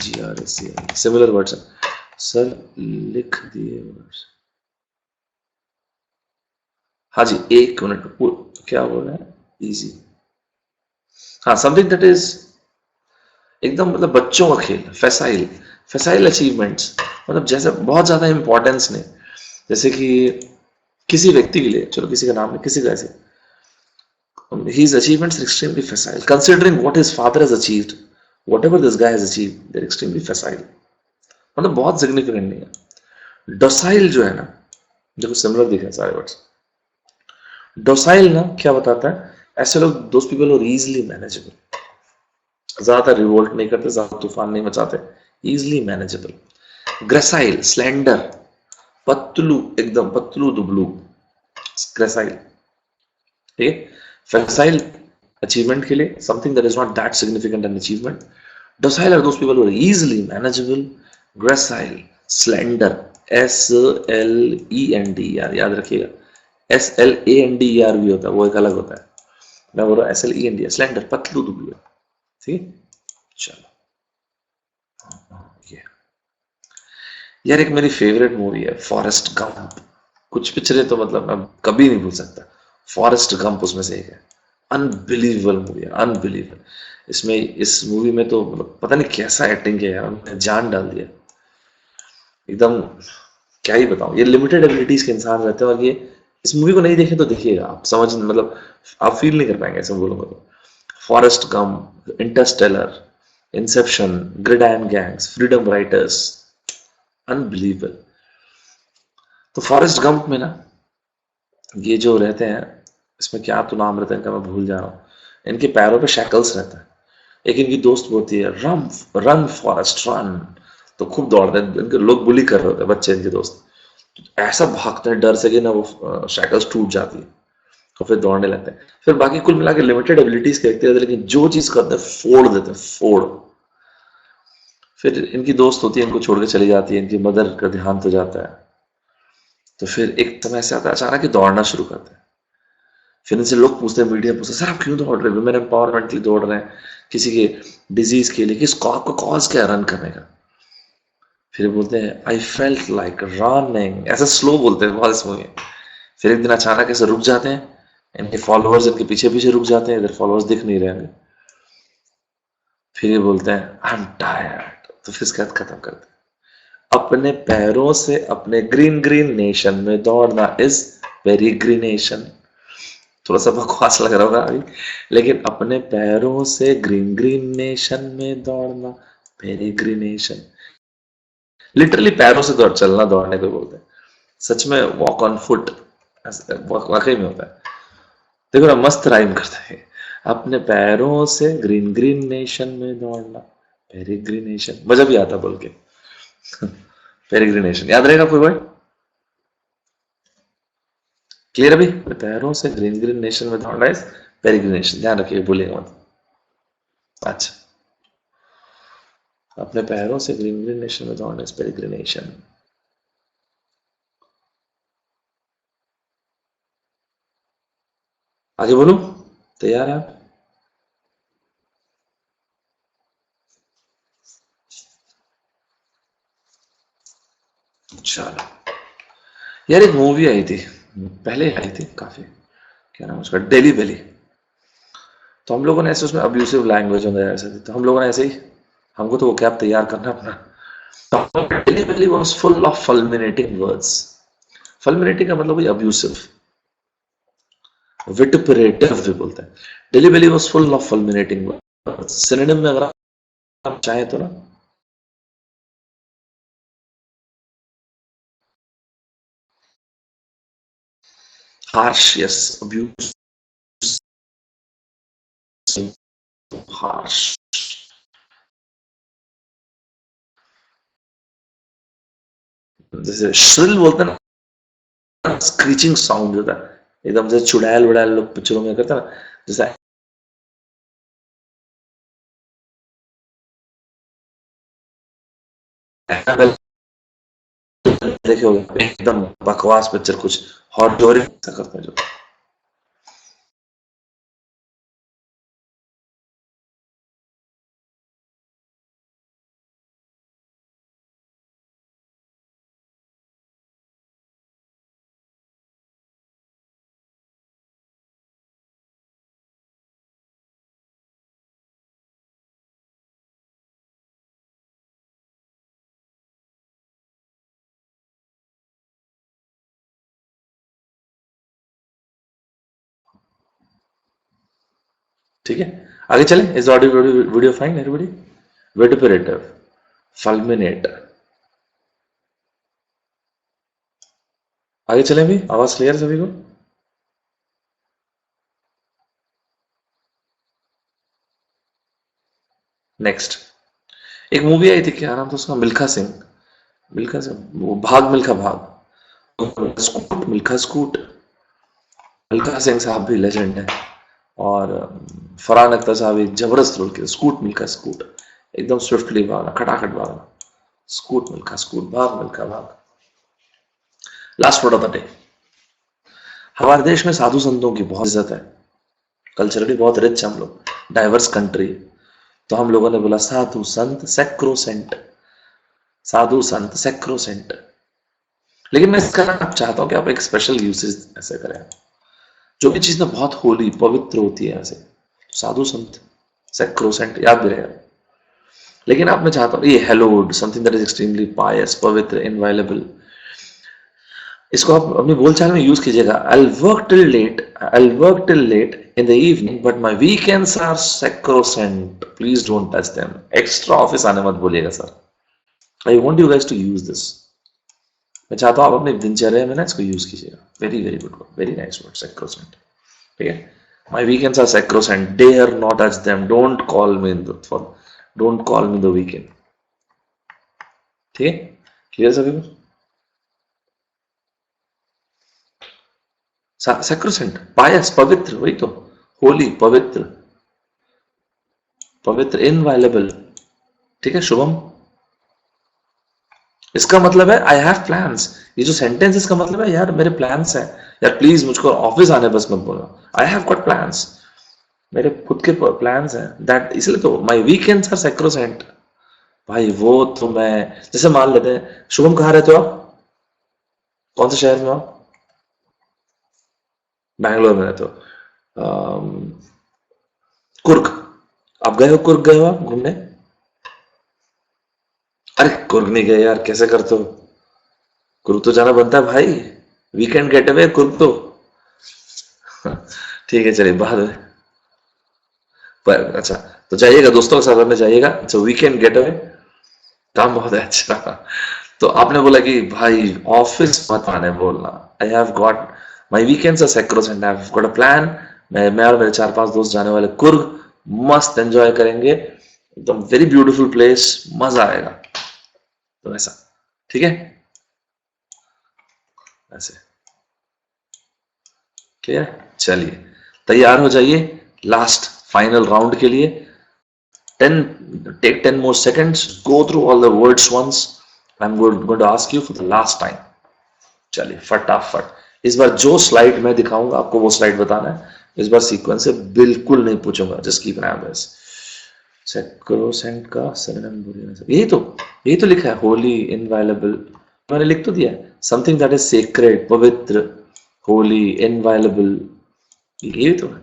GRACIL, similar words हैं सर, लिख दिए वर्ड्स। हाँ जी 1 मिनट, क्या बोल रहे हैं, इजी, हाँ समथिंग दैट इज एकदम मतलब बच्चों का खेल। फैसाइल, फैसाइल अचीवमेंट्स मतलब जैसे बहुत ज्यादा इंपॉर्टेंस नहीं, जैसे कि किसी व्यक्ति के लिए, चलो किसी का नाम नहीं, किसी का ऐसे, his achievements are extremely facile considering what his father has achieved, whatever this guy has achieved, they're extremely facile, मतलब बहुत सिग्निफिकेंट नहीं है। डोसाइल जो है ना, देखो सिमिलर दिख रहे हैं सारे वर्ड्स। डोसाइल ना क्या बताता है, ऐसे लोग, those people are easily manageable, ज्यादा रिवोल्ट नहीं करते, ज्यादा तूफान नहीं मचाते, इजिली मैनेजेबल। ग्रेसाइल, स्लेंडर, पतलू, एकदम पतलू दुबलू, ग्रेसाइल, ठीक है। फैसाइल अचीवमेंट के लिए something that is not that significant an achievement. Docile are those people who are easily manageable. Gracile, slender, SLEND, याद रखिएगा, SLANDER भी होता है, वो एक अलग होता है, मैं बोल रहा हूँ SLEND, स्लेंडर, पतलू दुबलू, ठीक है। चलो ये यार एक मेरी फेवरेट मूवी है फॉरेस्ट गंप। कुछ पिक्चरें तो मतलब मैं कभी नहीं भूल सकता, फॉरेस्ट गंप उसमें से एक है। अनबिलीवेबल मूवी है, अनबिलीवेबल। इसमें इस मूवी में तो मतलब पता नहीं कैसा एक्टिंग किया यार, उन्होंने जान डाल दिया एकदम, क्या ही बताऊं। ये लिमिटेड एबिलिटीज के इंसान रहते हैं, और ये इस मूवी को नहीं देखे तो देखिएगा, आप समझ मतलब आप फील नहीं कर पाएंगे ऐसे बोलूंगा तो। Forrest Gump, Interstellar, Inception, Gridiron Gangs, Freedom Writers, unbelievable. तो फॉरेस्ट गंप में ना ये जो रहते हैं, इसमें क्या तो नाम रहता है इनका, मैं भूल जा रहा हूँ। इनके पैरों पे शैकल्स रहता है। एक इनकी दोस्त बोलती है रन रन फॉरेस्ट रन, तो खूब दौड़ते हैं, इनके लोग बुली कर रहे होते हैं बच्चे, इनके दोस्त तो ऐसा भागते हैं डर से कि ना वो शैकल्स टूट जाती है, तो फिर दौड़ने लगते हैं। फिर बाकी कुल मिला के लिमिटेड एबिलिटीज के व्यक्ति रहते हैं, लेकिन जो चीज करते हैं फोड़ देते हैं, फोड़। फिर इनकी दोस्त होती है, इनको छोड़ के चली जाती है, इनकी मदर का देहांत हो जाता है। तो फिर एक समय ऐसा आता है अचानक ही दौड़ना शुरू करते हैं। फिर इनसे लोग पूछते हैं, मीडिया पूछते हैं, सर आप क्यों दौड़ रहे हैं, वुमेन एम्पावरमेंट के लिए दौड़ रहे हैं, किसी के डिजीज के लिए, किस आपका कॉज क्या है रन करने का। फिर बोलते हैं आई फेल्ट लाइक रनिंग, ऐसा स्लो बोलते हैं बहुत इस मूवी में। फिर एक दिन अचानक ऐसे रुक जाते हैं, इनके फॉलोअर्स इनके पीछे पीछे रुक जाते हैं, इधर फॉलोअर्स दिख नहीं रहे। फिर ये बोलते हैं आई एम टायर्ड, तो फिर इसके बाद खत्म करते हैं। अपने पैरों से अपने ग्रीन ग्रीन नेशन में दौड़ना इज वेरी ग्रीनेशन। थोड़ा सा बकवास लग रहा होगा अभी, लेकिन अपने पैरों से ग्रीन ग्रीन नेशन में दौड़ना, पेरिग्रिनेशन, लिटरली पैरों से दौड़ चलना दौड़ने को बोलते हैं, सच में वॉक ऑन फुट वाकई में होता है। देखो ना मस्त राइम करता है, अपने पैरों से ग्रीन ग्रीन नेशन में दौड़ना, पेरिग्रिनेशन, मजा भी आता बोल के। पेरिग्रिनेशन याद रहेगा कोई वर्ड? क्लियर अभी? पैरों से ग्रीन ग्रीन नेशन में दौड़ना इज पेरिग्रिनेशन, ध्यान रखिए भूलिएगा मत। अच्छा, अपने पैरों से ग्रीन ग्रीन नेशन में दौड़ना इज पेरिग्रिनेशन। आगे बोलूं? तैयार है आप? चलो यार, एक मूवी आई थी, पहले आई थी काफी, क्या नाम उसका, डेली बेली। तो हम लोगों ने ऐसे उसमें अब्यूसिव लैंग्वेज वगैरह ऐसे थी, तो हम लोगों ने ऐसे ही, हमको तो वो कैब तैयार करना अपना, तो Delhi Belly was full of fulminating words. Fulminating का मतलब वही अब्यूसिव, विटपरेटिव भी बोलते हैं। Delhi Belly was full of fulminating words, synonym में अगर आप चाहें तो ना, हार्श, यस, अब्यूज, हार्श, जैसे श्रिल बोलते हैं ना, स्क्रीचिंग साउंड होता है एकदम, से चुड़ैल वुड़ैल लोग पिक्चरों में करते हैं ना, जैसा एनाबेल देखे होंगे, एकदम बकवास पिक्चर, कुछ हॉट ऐसा करते हैं जो, ठीक है। आगे चले, is audio video fine everybody? Vituperative, fulminate, आगे चले भी, आवाज क्लियर सभी को? नेक्स्ट, एक मूवी आई थी, क्या नाम था उसका, मिल्खा सिंह, मिल्खा सिंह, वो भाग मिल्खा भाग, स्कूट, मिल्खा स्कूट, मिल्खा सिंह साहब भी लेजेंड है, और फरहान अख्तर साहब एक जबरदस्त रोल किया, स्कूट मिल्खा स्कूट, एकदम स्विफ्टली भागना, खटाखट भागना, स्कूट मिल्खा स्कूट, भाग मिल्खा भाग। Last word of the day, हमारे देश में साधु संतों की बहुत इज्जत है, कल्चरली बहुत रिच हम लोग, डाइवर्स कंट्री, तो हम लोगों ने बोला साधु संत सेक्रोसेंट, साधु संत सेक्रोसेंट। लेकिन मैं इसका आप चाहता हूं कि आप एक स्पेशल यूसेज ऐसे करें, जो भी चीज ना बहुत होली पवित्र होती है ऐसे, तो साधु संत सेक्रोसेंट याद भी रहेगा। लेकिन आप, मैं चाहता हूँ ये hallowed, something that is extremely pious, पवित्र, इनवायलेबल, इसको आप अपनी बोलचाल में यूज कीजिएगा। I'll work till late in the evening, but my weekends are sacrosanct. Please don't touch them. Extra office आने मत बोलिएगा sir. I want you guys to use this. मैं चाहता हूँ आप अपने दिनचर्या में ना इसको यूज कीजिएगा। Very very good word, very nice word, sacrosanct. ठीक है? My weekends are sacrosanct. Dare not touch them. Don't call me in the weekend. ठीक है? क्लियर सभी को? सैक्रोसेंट, पायस, पवित्र, वही तो, होली, पवित्र, पवित्र, इनवायलेबल। ठीक है शुभम? इसका मतलब है आई हैव प्लान्स, ये जो सेंटेंस इसका मतलब है यार मेरे प्लान्स हैं, यार प्लीज मुझको ऑफिस आने बस मत बोलो, आई हैव गॉट प्लान्स, मेरे खुद के प्लान्स हैं, दैट इसलिए तो माय वीकेंड्स आर सैक्रोसेंट। भाई वो तो मैं, जैसे मान लेते हैं, शुभम कहाँ रहते हो आप, कौन से शहर में हो? बैंगलोर में रहते हो, कुर्ग, आप गए हो, कुर्ग गए हो आप घूमने? अरे कुर्ग नहीं गए यार, कैसे करते हो, कुर्ग तो जाना बनता है भाई, वीकेंड गेटअवे कुर्ग तो। ठीक है, चलिए बाद में। पर अच्छा, तो जाइएगा दोस्तों के साथ में जाइएगा, अच्छा वीकेंड गेट अवे, काम बहुत है। अच्छा, तो आपने बोला कि भाई ऑफिस मत आने बोलना, I have got my weekends are sacrosanct, I have got a plan. मैं और मेरे 4-5 दोस्त जाने वाले कुर्ग, मस्त एंजॉय करेंगे, एकदम वेरी ब्यूटीफुल प्लेस, मजा आएगा। तो ऐसा, ठीक है, ऐसे क्लियर। चलिए तैयार हो जाइए लास्ट फाइनल राउंड के लिए। 10 take 10 more seconds, go through all the words once. I'm going to ask you for the last time. चलिए फटाफट, इस बार जो स्लाइड मैं दिखाऊंगा आपको वो स्लाइड बताना है। इस बार सीक्वेंस से बिल्कुल नहीं पूछूंगा, just keep an I this. Sacrosanct का सिनोनिम यही तो लिखा है, होली, इनवायलेबल, मैंने लिख तो दिया है, समथिंग दैट इज सेक्रेड, पवित्र, होली, इनवायलेबल, यही तो है।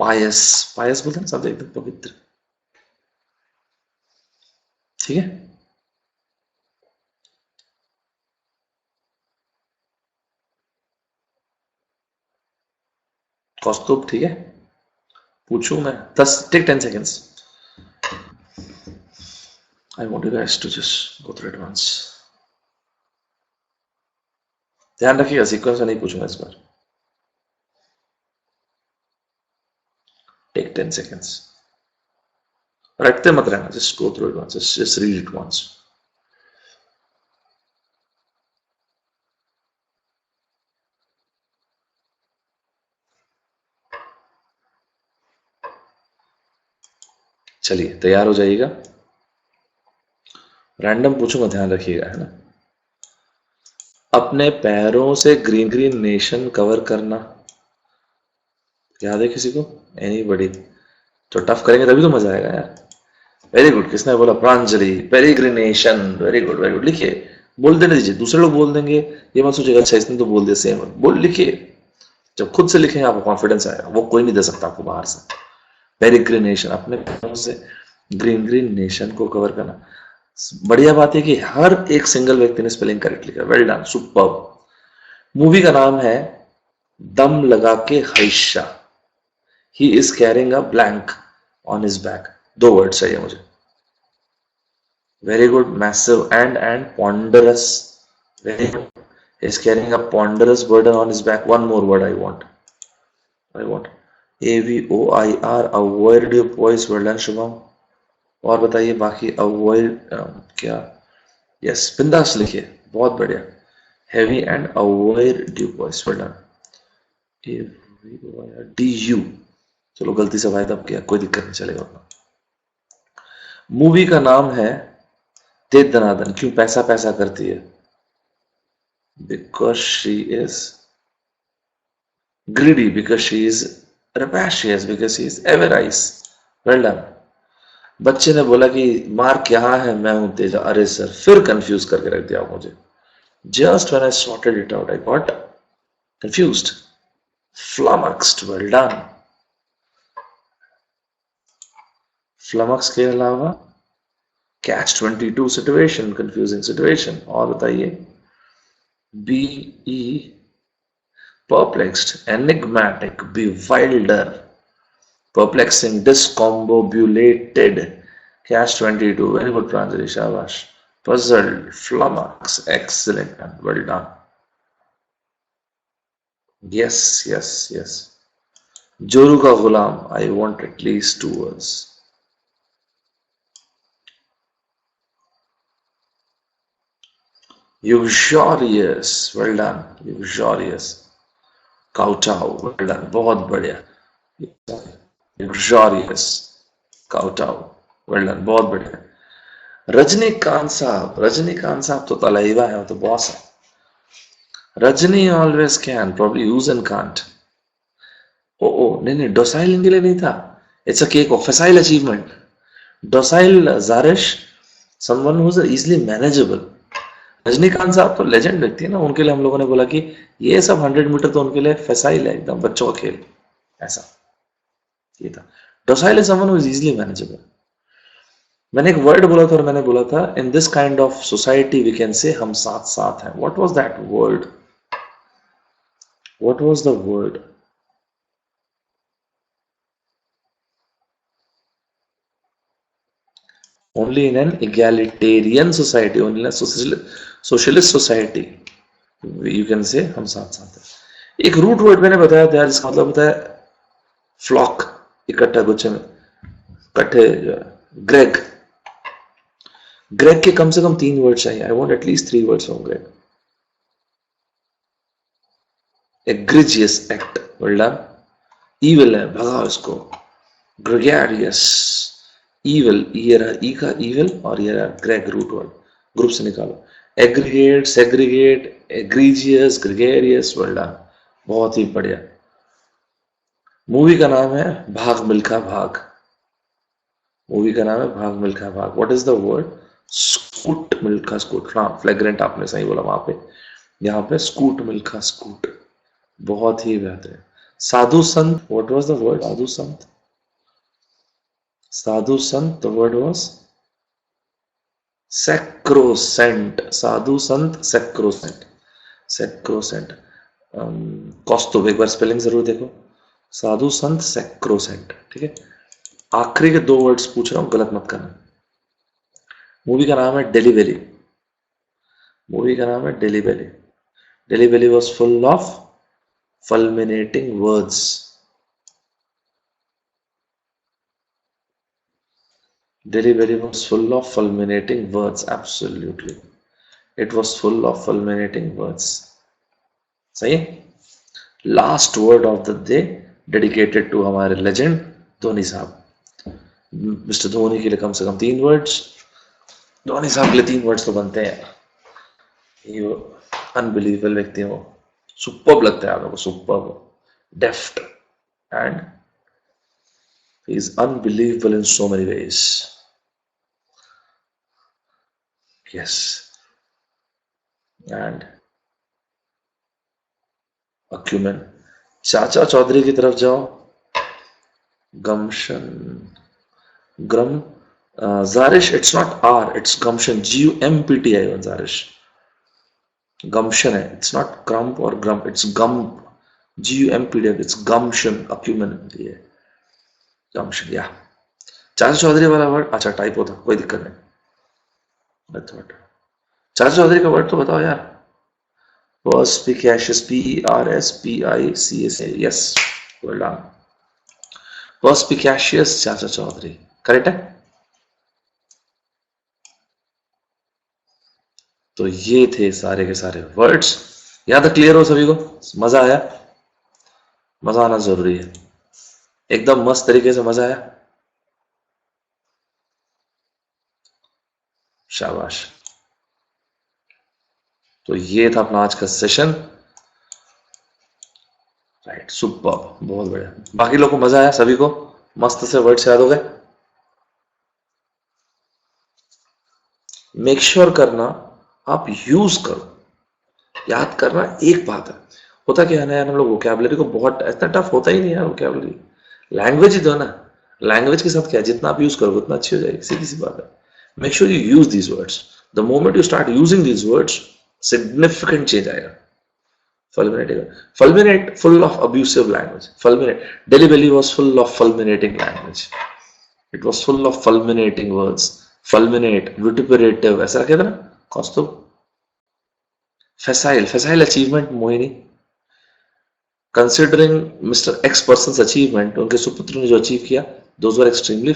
पायस, पायस बोलते हैं सब एकदम पवित्र, ठीक है। कौस्तुभ, ठीक है, पूछूं मैं 10 take 10 seconds. I want you guys to just go through it once. ध्यान रखिएगा सीक्वेंस में नहीं पूछूंगा इस बार। Take 10 seconds. रटते मत रहना, just go through it once, just read it once. चलिए तैयार हो जाइएगा, रैंडम पूछूंगा, ध्यान रखिएगा, है ना। अपने पैरों से ग्रीन ग्रीन नेशन कवर करना, याद है किसी को? एनीबॉडी? तो टफ करेंगे तभी तो मजा आएगा यार। वेरी गुड, किसने बोला? Pranjali, peregrination, very good very good. लिखिए, बोल देने दीजिए, दूसरे लोग बोल देंगे, ये मत सोचिएगा अच्छा इसने तो बोल दिया सेम, बोल लिखिए। जब खुद से लिखेंगे आपको कॉन्फिडेंस आएगा, वो कोई नहीं दे सकता आपको बाहर से। पेरिग्रिनेशन, अपने पैरों से ग्रीन ग्रीन नेशन को कवर करना। बढ़िया बात है कि हर एक सिंगल व्यक्ति ने स्पेलिंग करेक्ट लिखा, वेल डन, सुपर्ब। मूवी का नाम है दम लगा Ke Haisha, he is carrying a blank on his back, 2 word चाहिए मुझे। Very good, massive and ponderous, very good, is carrying a ponderous burden on his back. One more word I want AVOIR, avoid your voice, well done Shubham. और बताइए बाकी, अवॉइड क्या? यस, बिंदास लिखिए, बहुत बढ़िया, heavy and avoid due voice, well done. DU, चलो गलती से भाई तब किया, कोई दिक्कत नहीं, चलेगा अपना। मूवी का नाम है दे दनादन, क्यों पैसा पैसा करती है? Because she is greedy, because she is rapacious, because she is avarice, well done। बच्चे ने बोला कि मार्क यहाँ है, मैं हूं तेजा, अरे सर फिर कंफ्यूज करके रख दिया मुझे। Just when I sorted it out I got confused, flummoxed, well done. Flummox के अलावा कैच 22 सिचुएशन, कंफ्यूजिंग सिचुएशन, और बताइए। BE, perplexed, enigmatic, bewilder, perplexing, discombobulated, catch 22, very good Pranjali, shabash, puzzled, flummox, excellent, and well done। Yes, जोरू का गुलाम, I want at least 2 words। Uxorious, well done, uxorious। Kowtow, well done, बहुत बढ़िया। Uxorious, kowtow, well done, बहुत बढ़िया। रजनीकांत साहब तो तलाइवा है, वो तो बॉस है। Rajni always can, probably use and can't। नहीं, docile के लिए नहीं था, it's a cake of facile achievement। docile Zarish, someone who's easily manageable। Rajinikanth साहब तो लेजेंड व्यक्ति है ना, उनके लिए हम लोगों ने बोला कि ये सब 100 मीटर तो उनके लिए फैसाइल है, एकदम बच्चों का खेल, ऐसा ये था। Docile is someone who is easily manageable. मैंने एक वर्ड बोला था, और मैंने बोला था in this kind of society we can say हम साथ साथ हैं। What was that word? What was the word? Only in an egalitarian society, only in a socialist society, you can say हम साथ साथ हैं. एक रूट वर्ड मैंने बताया था, जिसका मतलब होता है फ्लॉक, इकट्ठा गुच्छे में इकट्ठे. ग्रेग, ग्रेग के कम से कम 3 वर्ड चाहिए. I want at least 3 words from Greg. Egregious act, well done. Evil है, भगाओ इसको. ग्रेगेरियस, ईविल, ये रहा ई का ईविल और ये रहा ग्रेग, रूट वर्ड. ग्रुप से निकालो. Aggregate, segregate, egregious, gregarious, well done. बहुत ही बढ़िया. मूवी का नाम है भाग मिल्खा भाग. मूवी का नाम है भाग मिल्खा भाग. What is the word? Scoot Milkha scoot. हाँ, फ्लैग्रेंट आपने सही बोला वहां पे. यहाँ पे स्कूट मिल्खा स्कूट. बहुत ही बेहतर. साधु संत, what was the word? Sadhu Sant, Sadhu Sant, the word was sacrosanct. Sadhu Sant sacrosanct, sacrosanct. कौस्तुभ, एक बार स्पेलिंग जरूर देखो. साधु संत सैक्रोसेंट. ठीक है. आखिरी के 2 वर्ड्स पूछ रहा हूं, गलत मत करना. मूवी का नाम है डेलीवेली. मूवी का नाम है Delhi Belly. Delhi Belly was full of fulminating words. Delhi was full of fulminating words. Absolutely, it was full of fulminating words. सही. Last word of the day dedicated to हमारे लेजेंड धोनी साहब. मिस्टर धोनी के लिए कम से कम 3 वर्ड्स. धोनी साहब के लिए 3 वर्ड्स तो बनते हैं. ये अनबिलीवेबल व्यक्ति हो. सुपर्ब लगता है आपको, superb, डेफ्ट, and he is unbelievable in so many ways. Yes. And acumen. चाचा चौधरी की तरफ जाओ. गमशन, ग्रम, जारिश. It's not R, it's gumption. GUMPTI, जारिश. गमशन है, इट्स नॉट क्रम्प और grump, it's gum. GUMPTI, it's gumption, acumen. ये गमशन. या चाचा चौधरी वाला वर्ड, अच्छा टाइपो था, कोई दिक्कत नहीं. चाचा चौधरी का वर्ड तो बताओ यार. Perspicacious, PERSPICAS. Yes, well done. Perspicacious चाचा चौधरी, करेक्ट है. तो ये थे सारे के सारे वर्ड्स. यहां तक क्लियर हो सभी को? मजा आया? मजा आना जरूरी है. एकदम मस्त तरीके से मजा आया. शाबाश. तो ये था अपना आज का सेशन. राइट, सुपर, बहुत बढ़िया. बाकी लोगों को मजा आया? सभी को मस्त से वर्ड्स याद हो गए? मेक श्योर करना आप यूज करो. याद करना एक बात है. होता क्या है ना यार, हम लोग वोकैबुलरी को बहुत, इतना टफ होता ही नहीं यार वोकैबुलरी. लैंग्वेज ही तो है ना. लैंग्वेज के साथ क्या, जितना आप यूज करोगे उतना अच्छी हो जाएगी. सीधी सी बात है. Make sure you use these words. The moment you start using these words, significant change आएगा. Fulminate, full of abusive language. Fulminate. Delhi Belly was full of fulminating language. It was full of fulminating words. Fulminate, vituperative, ऐसा कहते ना कौस्तुभ. Facile, facile achievement, Mohini. Considering Mr. X person's achievement, उनके सुपुत्र ने जो अचीव किया, those were extremely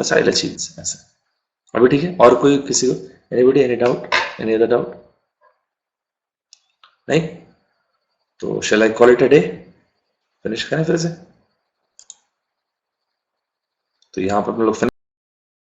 facile achievements. ऐसा. अभी ठीक है? और कोई किसी को? Anybody, any doubt? Any other doubt? नहीं? तो shall I call it a day? Finish करें फिर से. तो यहां पर हम लोग